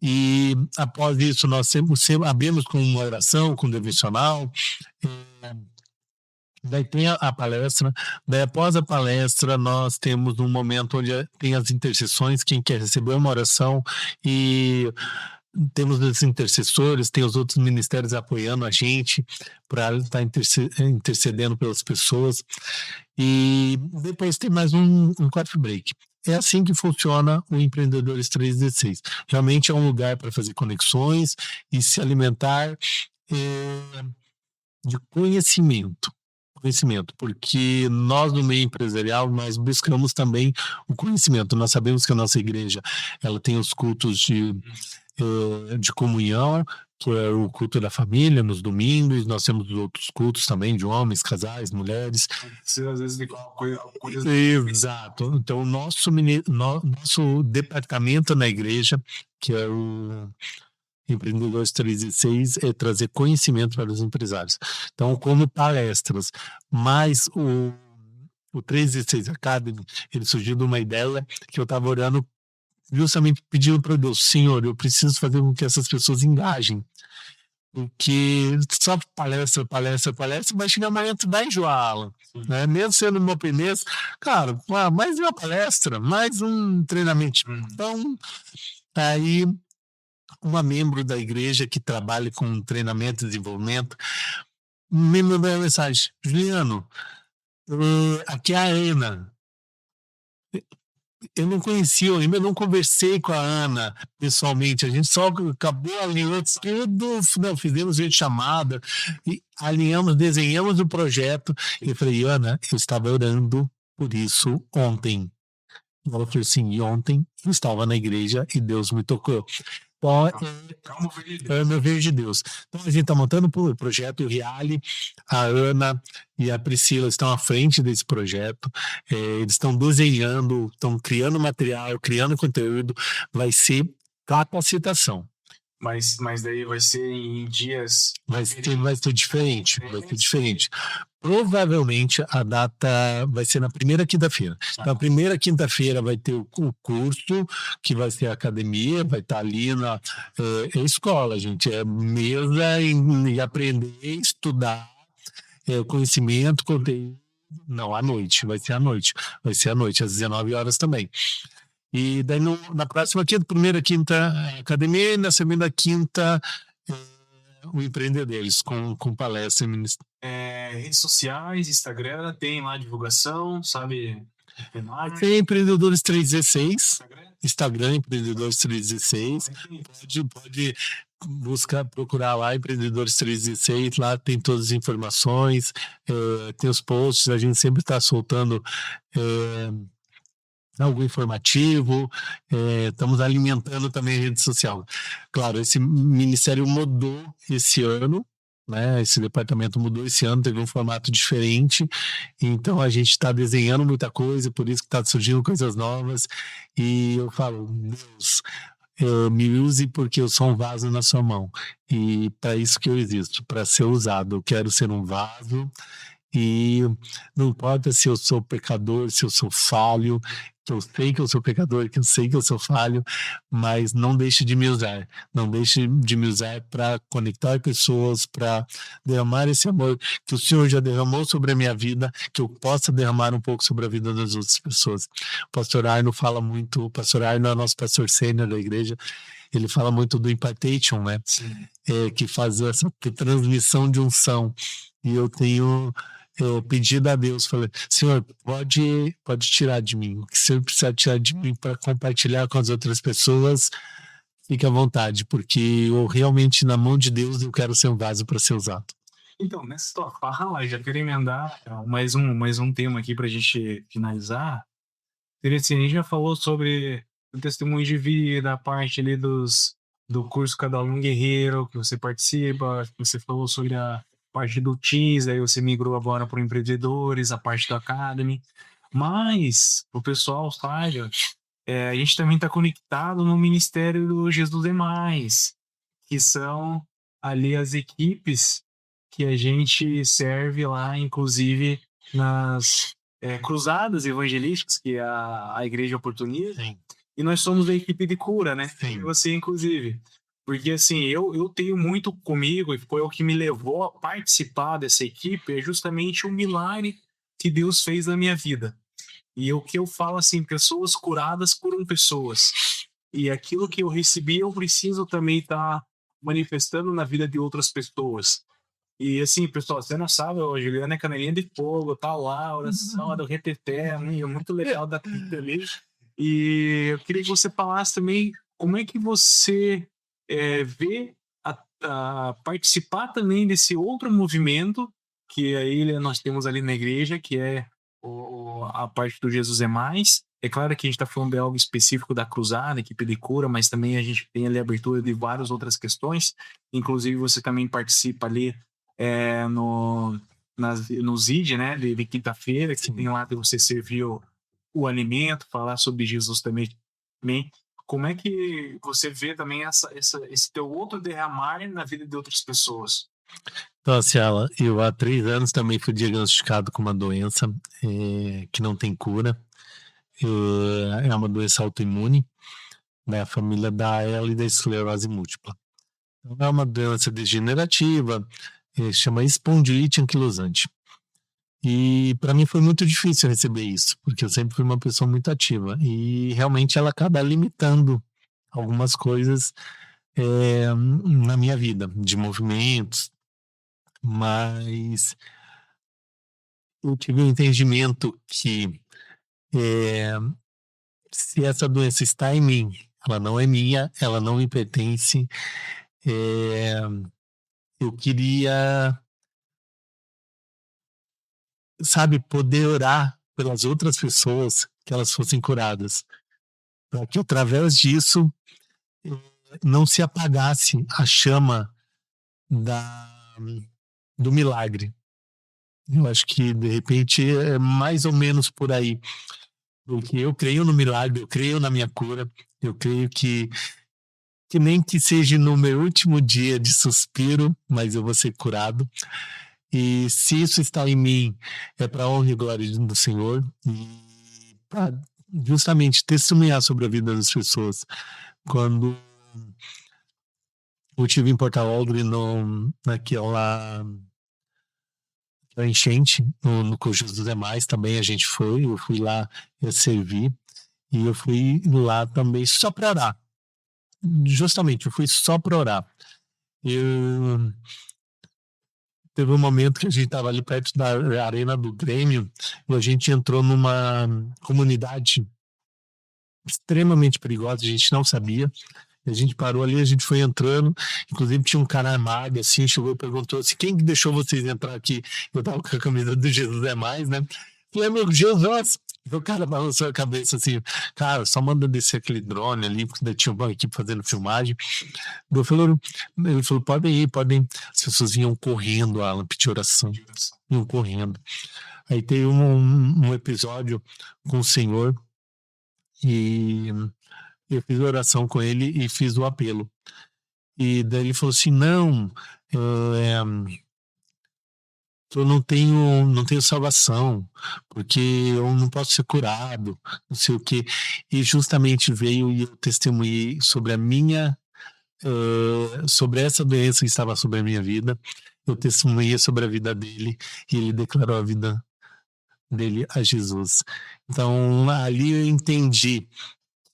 E após isso nós sempre abrimos com uma oração, com um devocional. Daí tem a palestra, daí após a palestra nós temos um momento onde tem as intercessões, quem quer receber uma oração, e temos os intercessores, tem os outros ministérios apoiando a gente para estar intercedendo pelas pessoas, e depois tem mais um coffee break. É assim que funciona o Empreendedores 316. Realmente é um lugar para fazer conexões e se alimentar de conhecimento, porque nós no meio empresarial nós buscamos também o conhecimento. Nós sabemos que a nossa igreja ela tem os cultos de comunhão, que é o culto da família nos domingos. Nós temos os outros cultos também de homens, casais, mulheres. Às vezes de coisa. Exato. Então nosso departamento na igreja, que é o Empreendedores 316, é trazer conhecimento para os empresários. Então, como palestras, mas o 316 Academy, ele surgiu de uma ideia que eu estava orando, justamente pedindo para Deus, Senhor, eu preciso fazer com que essas pessoas engajem. Porque só palestra, vai chegar uma hora da enjoá-la, né? Mesmo sendo no meu primeiro, cara, mais uma palestra, mais um treinamento. Então, aí uma membro da igreja que trabalha com treinamento e desenvolvimento me mandou uma mensagem: Juliano, aqui é a Ana. Eu não conhecia, eu ainda não conversei com a Ana pessoalmente, a gente só acabou alinhando tudo, fizemos chamada e alinhamos, desenhamos o projeto. E eu falei: Ana, eu estava orando por isso ontem. Ela falou assim: e ontem eu estava na igreja e Deus me tocou. É o meu veio de Deus. Então a gente está montando o projeto, o Reale, a Ana e a Priscila estão à frente desse projeto. Eles estão desenhando, estão criando material, criando conteúdo. Vai ser capacitação. Mas daí vai ser em dias. Vai ser diferente. Vai ser diferente. Provavelmente a data vai ser na primeira quinta-feira. Na primeira quinta-feira vai ter o curso, que vai ser a academia, vai estar ali na escola, gente. É mesa e aprender, estudar, conhecimento, conteúdo. Não, à noite, vai ser à noite. Vai ser à noite, às 19 horas também. E daí na próxima quinta, primeira quinta, academia, e na segunda quinta, o Empreendedores, com palestra. Redes sociais, Instagram, tem lá divulgação, sabe? Tem Empreendedores 316, Instagram Empreendedores 316, pode procurar lá Empreendedores 316, lá tem todas as informações, tem os posts, a gente sempre está soltando algo informativo, estamos alimentando também a rede social. Claro, esse ministério mudou esse ano, né? Esse departamento mudou esse ano, teve um formato diferente, então a gente está desenhando muita coisa, por isso que está surgindo coisas novas, e eu falo, Deus, me use porque eu sou um vaso na sua mão, e para isso que eu existo, para ser usado, eu quero ser um vaso, e não importa se eu sou pecador, se eu sou falho, que eu sei que eu sou pecador, que eu sei que eu sou falho, mas não deixe de me usar. Não deixe de me usar para conectar pessoas, para derramar esse amor que o Senhor já derramou sobre a minha vida, que eu possa derramar um pouco sobre a vida das outras pessoas. O pastor Arno fala muito, o pastor Arno é o nosso pastor sênior da igreja, ele fala muito do impartation, né? Que faz essa transmissão de unção. E eu tenho pedido a Deus, falei, Senhor, pode tirar de mim, o que o Senhor precisar tirar de mim para compartilhar com as outras pessoas, fique à vontade, porque eu realmente, na mão de Deus, eu quero ser um vaso para ser usado. Então, nessa tua fala, já quero emendar mais um tema aqui para a gente finalizar. Interessante, a gente já falou sobre o testemunho de vida, a parte ali do curso Cada Aluno Guerreiro, que você participa, você falou sobre a parte do Teams, aí você migrou agora para empreendedores, a parte do Academy. Mas, o pessoal, sabe, a gente também está conectado no Ministério do Jesus é Mais, que são ali as equipes que a gente serve lá, inclusive nas cruzadas evangelísticas que a igreja oportuniza. Sim. E nós somos a equipe de cura, né? Sim. E você, inclusive. Porque, assim, eu tenho muito comigo, e foi o que me levou a participar dessa equipe, é justamente o milagre que Deus fez na minha vida. E o que eu falo, assim, pessoas curadas curam pessoas. E aquilo que eu recebi, eu preciso também estar manifestando na vida de outras pessoas. E assim, pessoal, você não sabe, a Juliana é canelinha de fogo, tá lá, oração do reteté, muito legal da Tita ali. E eu queria que você falasse também como é que você vê a participar também desse outro movimento que aí nós temos ali na igreja, que é a parte do Jesus é Mais. É claro que a gente está falando de algo específico da cruzada, equipe de cura, mas também a gente tem ali a abertura de várias outras questões. Inclusive, você também participa ali no ZID, né, de quinta-feira, que tem lá de você servir o alimento, falar sobre Jesus também. Como é que você vê também esse teu outro derramar na vida de outras pessoas? Então, Ciala, eu há 3 anos também fui diagnosticado com uma doença que não tem cura. É uma doença autoimune, né? A família da AL e da esclerose múltipla. Então, é uma doença degenerativa, chama espondilite anquilosante. E para mim foi muito difícil receber isso, porque eu sempre fui uma pessoa muito ativa. E realmente ela acaba limitando algumas coisas na minha vida, de movimentos. Mas eu tive um entendimento que se essa doença está em mim, ela não é minha, ela não me pertence. Eu queria, poder orar pelas outras pessoas, que elas fossem curadas, para que através disso não se apagasse a chama do milagre. Eu acho que, de repente, é mais ou menos por aí. Porque eu creio no milagre, eu creio na minha cura, eu creio que nem que seja no meu último dia de suspiro, mas eu vou ser curado. E se isso está em mim, é para a honra e glória do Senhor, e para justamente testemunhar sobre a vida das pessoas. Quando eu tive em Porto Alegre, naquela enchente, no Jesus é Mais, também a gente foi, eu fui lá servir, e eu fui lá também só para orar. Justamente, eu fui só para orar. Teve um momento que a gente estava ali perto da arena do Grêmio, e a gente entrou numa comunidade extremamente perigosa, a gente não sabia. A gente parou ali, a gente foi entrando, inclusive tinha um cara armado, assim, chegou e perguntou assim, quem deixou vocês entrar aqui? Eu tava com a camisa do Jesus é Mais, né? Falei, meu Jesus! O cara balançou a cabeça assim, cara, só manda descer aquele drone ali, porque ainda tinha uma equipe fazendo filmagem. Ele falou, podem ir. As pessoas vinham correndo, Alan, pedir oração. Vinham correndo. Aí teve um episódio com o Senhor e eu fiz oração com ele e fiz o apelo. E daí ele falou assim, não, eu não tenho salvação, porque eu não posso ser curado, não sei o quê. E justamente veio e eu testemunhei sobre sobre essa doença que estava sobre a minha vida. Eu testemunhei sobre a vida dele e ele declarou a vida dele a Jesus. Então, ali eu entendi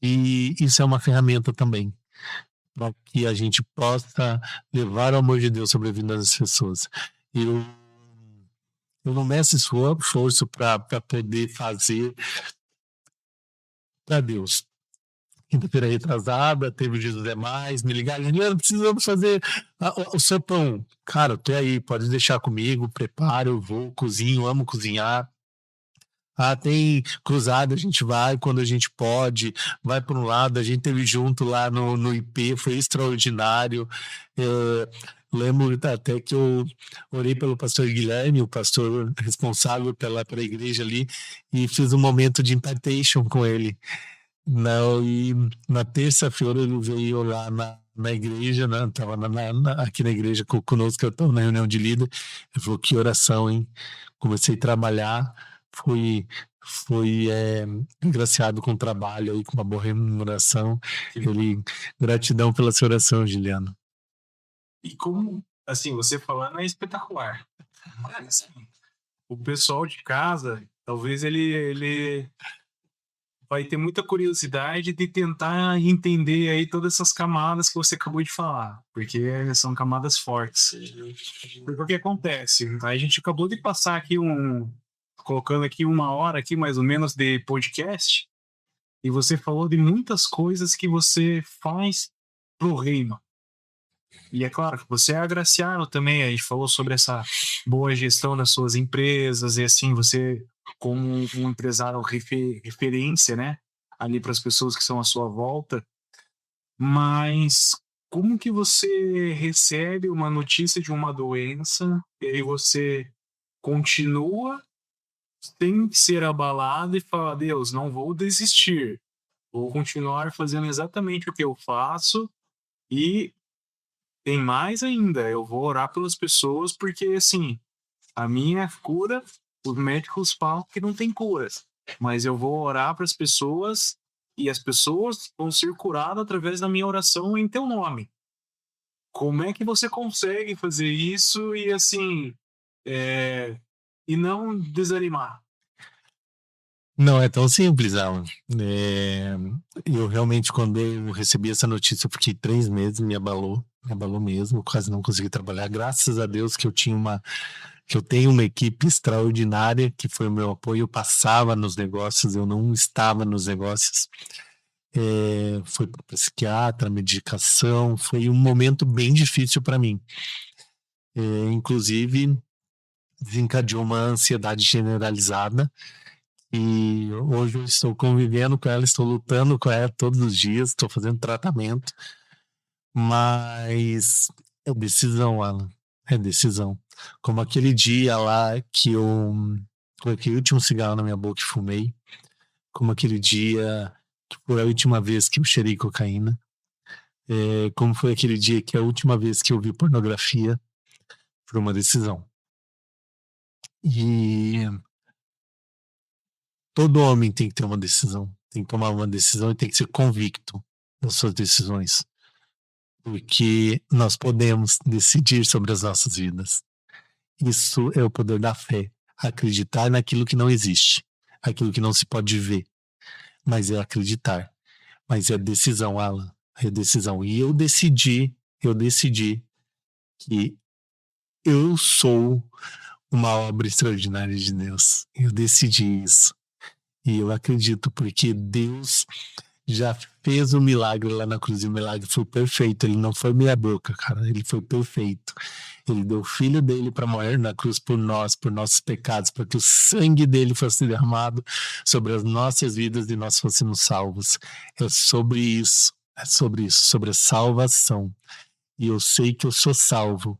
que isso é uma ferramenta também, para que a gente possa levar o amor de Deus sobre a vida das pessoas. Eu não meço esforço para poder fazer para Deus. Quinta-feira retrasada, teve o Jesus é Mais, me ligaram, Juliano, precisamos fazer o seu pão. Cara, tô aí, pode deixar comigo, preparo, eu vou, cozinho, amo cozinhar. Tem cruzada, a gente vai quando a gente pode, vai para um lado, a gente teve junto lá no IP, foi extraordinário. Lembro até que eu orei pelo pastor Guilherme, o pastor responsável pela igreja ali, e fiz um momento de impartation com ele. Não, e na terça-feira ele veio lá na igreja, né? Estava aqui na igreja conosco, eu estava na reunião de líder. Ele falou, que oração, hein? Comecei a trabalhar, fui agraciado com o trabalho aí, com uma boa remuneração. Gratidão pela sua oração, Juliano. E como, assim, você falando é espetacular. Mas o pessoal de casa, talvez ele vai ter muita curiosidade de tentar entender aí todas essas camadas que você acabou de falar, porque são camadas fortes. Porque o que acontece? A gente acabou de passar aqui colocando aqui 1 hora aqui mais ou menos de podcast, e você falou de muitas coisas que você faz pro reino. E é claro que você é agraciado também, a gente falou sobre essa boa gestão das suas empresas, e assim, você como um empresário referência, né, ali para as pessoas que são à sua volta. Mas como que você recebe uma notícia de uma doença e aí você continua sem ser abalado e fala, Deus, não vou desistir, vou continuar fazendo exatamente o que eu faço e tem mais ainda, eu vou orar pelas pessoas porque, assim, a minha cura, os médicos falam que não tem curas, mas eu vou orar para as pessoas e as pessoas vão ser curadas através da minha oração em teu nome. Como é que você consegue fazer isso e, assim, e não desanimar? Não é tão simples, Alan. Eu realmente, quando eu recebi essa notícia, eu fiquei 3 meses, me abalou mesmo, quase não consegui trabalhar. Graças a Deus que eu tenho uma equipe extraordinária, que foi o meu apoio, eu passava nos negócios, eu não estava nos negócios. Foi para psiquiatra, medicação, foi um momento bem difícil para mim. Inclusive, desencadeou uma ansiedade generalizada, e hoje eu estou convivendo com ela, estou lutando com ela todos os dias, estou fazendo tratamento, mas é decisão, Alan, é decisão. Como aquele dia lá que eu coloquei o último cigarro na minha boca e fumei, como aquele dia que foi a última vez que eu cheirei cocaína, como foi aquele dia que é a última vez que eu vi pornografia, foi uma decisão. E todo homem tem que ter uma decisão, tem que tomar uma decisão e tem que ser convicto das suas decisões, porque nós podemos decidir sobre as nossas vidas. Isso é o poder da fé, acreditar naquilo que não existe, aquilo que não se pode ver, mas é acreditar, mas é decisão, Alan, é decisão. E eu decidi que eu sou uma obra extraordinária de Deus. Eu decidi isso. E eu acredito, porque Deus já fez um milagre lá na cruz, e o milagre foi perfeito, ele não foi meia boca, cara, ele foi perfeito. Ele deu o filho dele para morrer na cruz por nós, por nossos pecados, para que o sangue dele fosse derramado sobre as nossas vidas e nós fôssemos salvos. É sobre isso, sobre a salvação. E eu sei que eu sou salvo,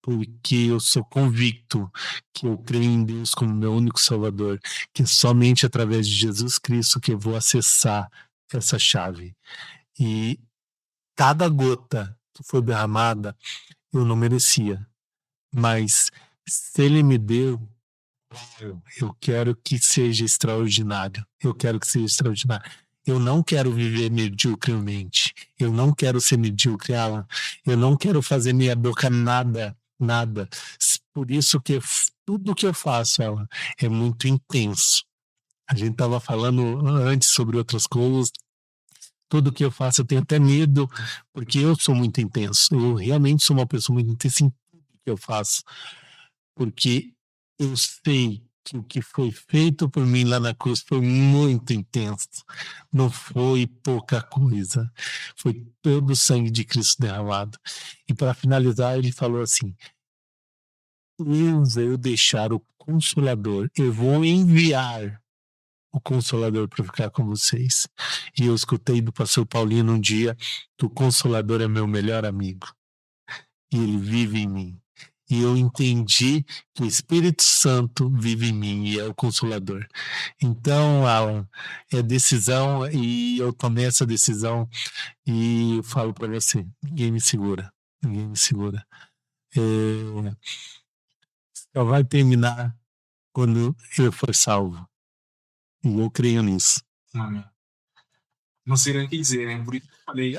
porque eu sou convicto que eu creio em Deus como meu único Salvador, que é somente através de Jesus Cristo que eu vou acessar essa chave. E cada gota que foi derramada, eu não merecia, mas se Ele me deu, eu quero que seja extraordinário. Eu quero que seja extraordinário. Eu não quero viver mediocremente. Eu não quero ser medíocre, Alan. Eu não quero fazer meia boca nada. Por isso que tudo que eu faço, Alan, é muito intenso. A gente estava falando antes sobre outras coisas. Tudo que eu faço eu tenho até medo, porque eu sou muito intenso. Eu realmente sou uma pessoa muito intensa em tudo que eu faço. Porque eu sei que o que foi feito por mim lá na cruz foi muito intenso. Não foi pouca coisa. Foi todo o sangue de Cristo derramado. E para finalizar, ele falou assim: eu vou deixar o Consolador, eu vou enviar o Consolador para ficar com vocês. E eu escutei do pastor Paulino um dia que o Consolador é meu melhor amigo. E ele vive em mim. E eu entendi que o Espírito Santo vive em mim e é o Consolador. Então, Alan, é decisão, e eu tomei essa decisão e eu falo para você, ninguém me segura. Só vai terminar quando eu for salvo. E eu creio nisso. Amém. Não sei nem o que dizer, né? Por isso que eu falei,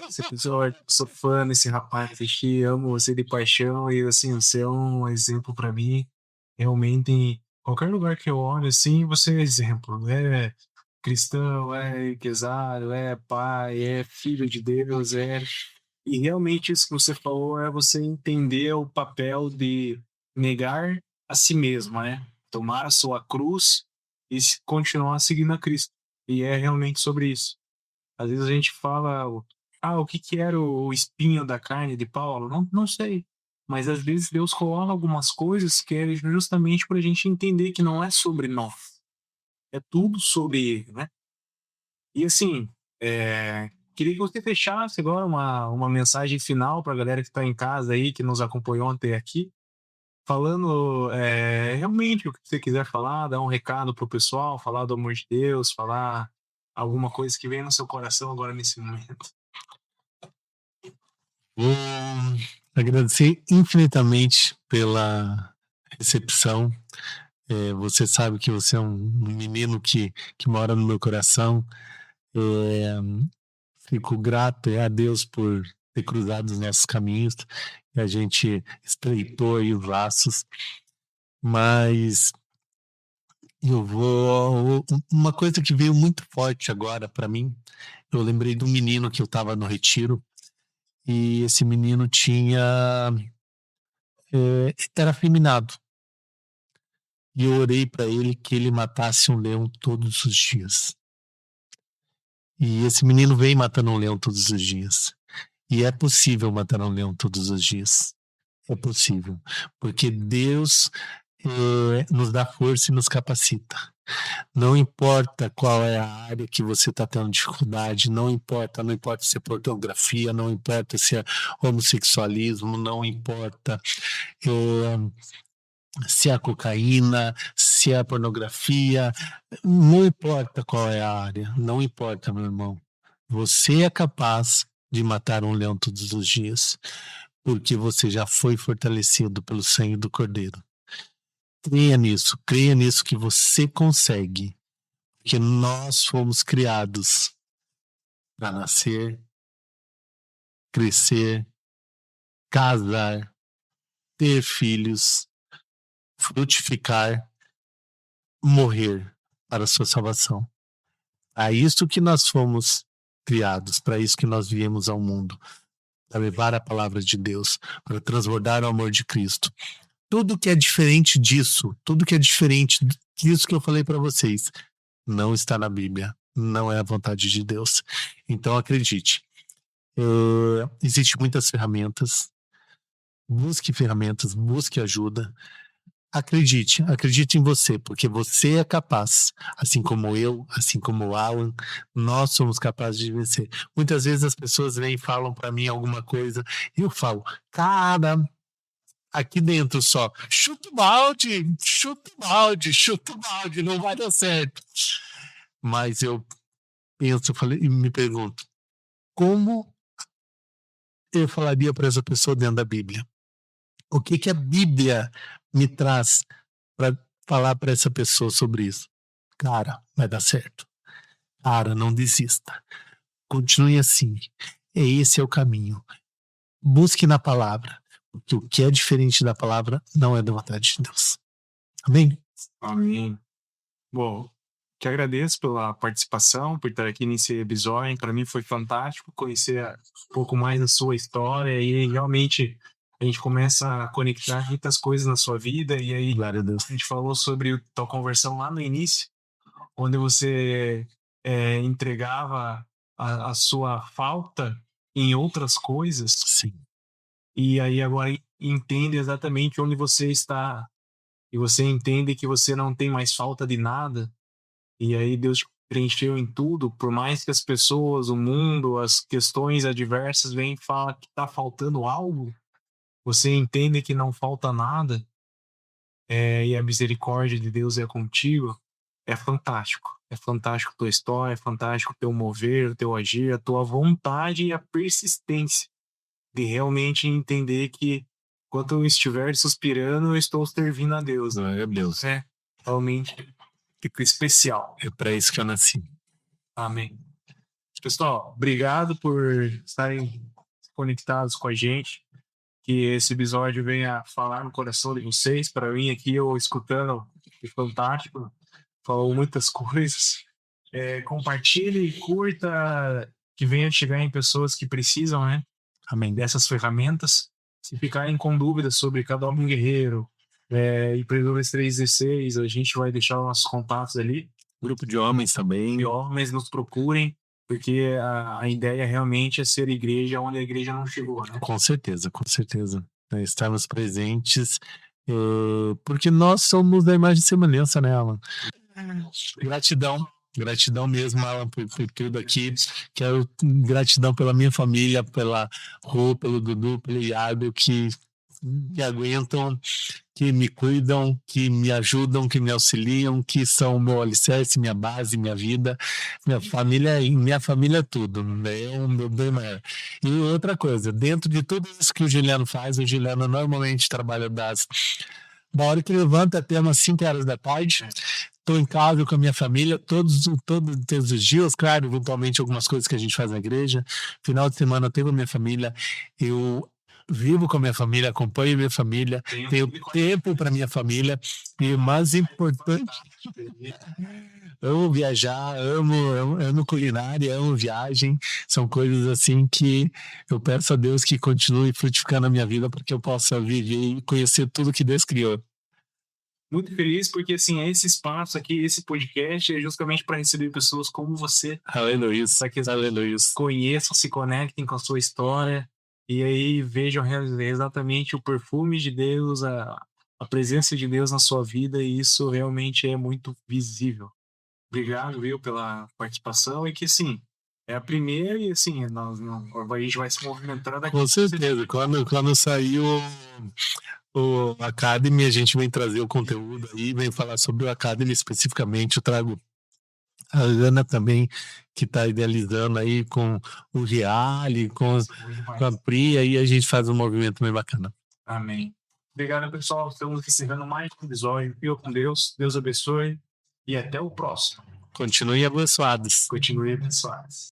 esse episódio, sou fã desse rapaz aqui, amo você de paixão e assim, você é um exemplo pra mim. Realmente, em qualquer lugar que eu olho, assim, você é exemplo. É cristão, é empresário, é pai, é filho de Deus, é. E realmente isso que você falou é você entender o papel de negar a si mesmo, né? Tomar a sua cruz e continuar seguindo a Cristo. E é realmente sobre isso. Às vezes a gente fala, o que que era o espinho da carne de Paulo? Não sei. Mas às vezes Deus coloca algumas coisas que é justamente para a gente entender que não é sobre nós. É tudo sobre Ele, né? E assim, queria que você fechasse agora uma mensagem final para a galera que está em casa aí, que nos acompanhou até aqui, falando realmente o que você quiser falar, dar um recado pro pessoal, falar do amor de Deus, falar alguma coisa que vem no seu coração agora nesse momento. Vou agradecer infinitamente pela recepção. Você sabe que você é um menino que mora no meu coração. Fico grato a Deus por ter cruzado os nossos caminhos, e a gente estreitou aí os laços. Mas uma coisa que veio muito forte agora para mim, eu lembrei de um menino que eu estava no retiro, e esse menino era afeminado. E eu orei para ele que ele matasse um leão todos os dias. E esse menino vem matando um leão todos os dias. E é possível matar um leão todos os dias. É possível. Porque Deus nos dá força e nos capacita. Não importa qual é a área que você está tendo dificuldade, não importa se é pornografia, não importa se é homossexualismo, não importa se é a cocaína, se é a pornografia, não importa qual é a área, não importa, meu irmão. Você é capaz de matar um leão todos os dias, porque você já foi fortalecido pelo sangue do Cordeiro. Creia nisso que você consegue, porque nós fomos criados para nascer, crescer, casar, ter filhos, frutificar, morrer para a sua salvação. É isso que nós fomos criados, para isso que nós viemos ao mundo, para levar a palavra de Deus, para transbordar o amor de Cristo. Tudo que é diferente disso, tudo que é diferente disso que eu falei para vocês, não está na Bíblia. não é a vontade de Deus. Então acredite, existem muitas ferramentas, busque ajuda. Acredite em você, porque você é capaz, assim como eu, assim como o Alan, nós somos capazes de vencer. Muitas vezes as pessoas vêm e falam para mim alguma coisa, e eu falo, cara, aqui dentro só, chuta o balde, não vai dar certo. Mas eu penso, eu falei, e me pergunto, como eu falaria para essa pessoa dentro da Bíblia? O que a Bíblia me traz para falar para essa pessoa sobre isso? Cara, vai dar certo. Cara, não desista. Continue assim. Esse é o caminho. Busque na palavra. Porque o que é diferente da palavra não é da vontade de Deus. Amém? Amém. Bom, te agradeço pela participação, por estar aqui nesse episódio. Para mim foi fantástico conhecer um pouco mais da sua história e realmente a gente começa a conectar muitas coisas na sua vida. E aí, Glória a Deus. a gente falou sobre a tua conversão lá no início, onde você entregava a sua falta em outras coisas, Sim. e aí agora entende exatamente onde você está, e você entende que você não tem mais falta de nada, e aí Deus te preencheu em tudo, por mais que as pessoas, o mundo, as questões adversas venham e falam que está faltando algo, você entende que não falta nada, e a misericórdia de Deus é contigo. É fantástico. É fantástico a tua história, é fantástico o teu mover, o teu agir, a tua vontade e a persistência de realmente entender que enquanto eu estiver suspirando, eu estou servindo a Deus. Glória a Deus. É realmente fica especial. É para isso que eu nasci. Amém. Pessoal, obrigado por estarem conectados com a gente. Que esse episódio venha falar no coração de vocês. Para mim, aqui, eu escutando, é fantástico. Falou muitas coisas. Compartilhe e curta, que venha chegar em pessoas que precisam, né, Amém. dessas ferramentas. Se ficarem com dúvidas sobre cada homem guerreiro, Empreendedores 316, a gente vai deixar os nossos contatos ali. Grupo de homens também. E homens, nos procurem, porque a ideia realmente é ser igreja onde a igreja não chegou, né? Com certeza, com certeza. Estarmos presentes, porque nós somos da imagem e semelhança, né, Alan? Gratidão mesmo, Alan, por tudo aqui. Quero gratidão pela minha família, pela Rô, pelo Dudu, pelo Iago, que me aguentam, que me cuidam, que me ajudam, que me auxiliam, que são o meu alicerce, minha base, minha vida, minha família é tudo, né? É o meu bem maior. E outra coisa, dentro de tudo isso que o Juliano faz, o Juliano normalmente trabalha da hora que levanta até umas 5 horas da tarde. Estou em casa com a minha família todos os dias, claro, eventualmente algumas coisas que a gente faz na igreja. Final de semana eu tenho a minha família, eu vivo com a minha família, acompanho a minha família, tenho tempo para minha família e o mais importante, amo viajar, amo culinária, amo viagem, são coisas assim que eu peço a Deus que continue frutificando a minha vida para que eu possa viver e conhecer tudo que Deus criou. Muito feliz porque, assim, esse espaço aqui, esse podcast é justamente para receber pessoas como você. Aleluia. Para que conheçam, se conectem com a sua história e aí vejam exatamente o perfume de Deus, a presença de Deus na sua vida, e isso realmente é muito visível. Obrigado, viu, pela participação, e que, assim, é a primeira e, assim, a gente vai se movimentando daqui. Com certeza. Quando saiu o Academy, a gente vem trazer o conteúdo aí, vem falar sobre o Academy especificamente. Eu trago a Ana também, que está idealizando aí com o Reale, com a Pri, aí a gente faz um movimento bem bacana. Amém. Obrigado, pessoal. Estamos encerrando mais um episódio. Fica com Deus. Deus abençoe. E até o próximo. Continuem abençoados. Continue abençoados.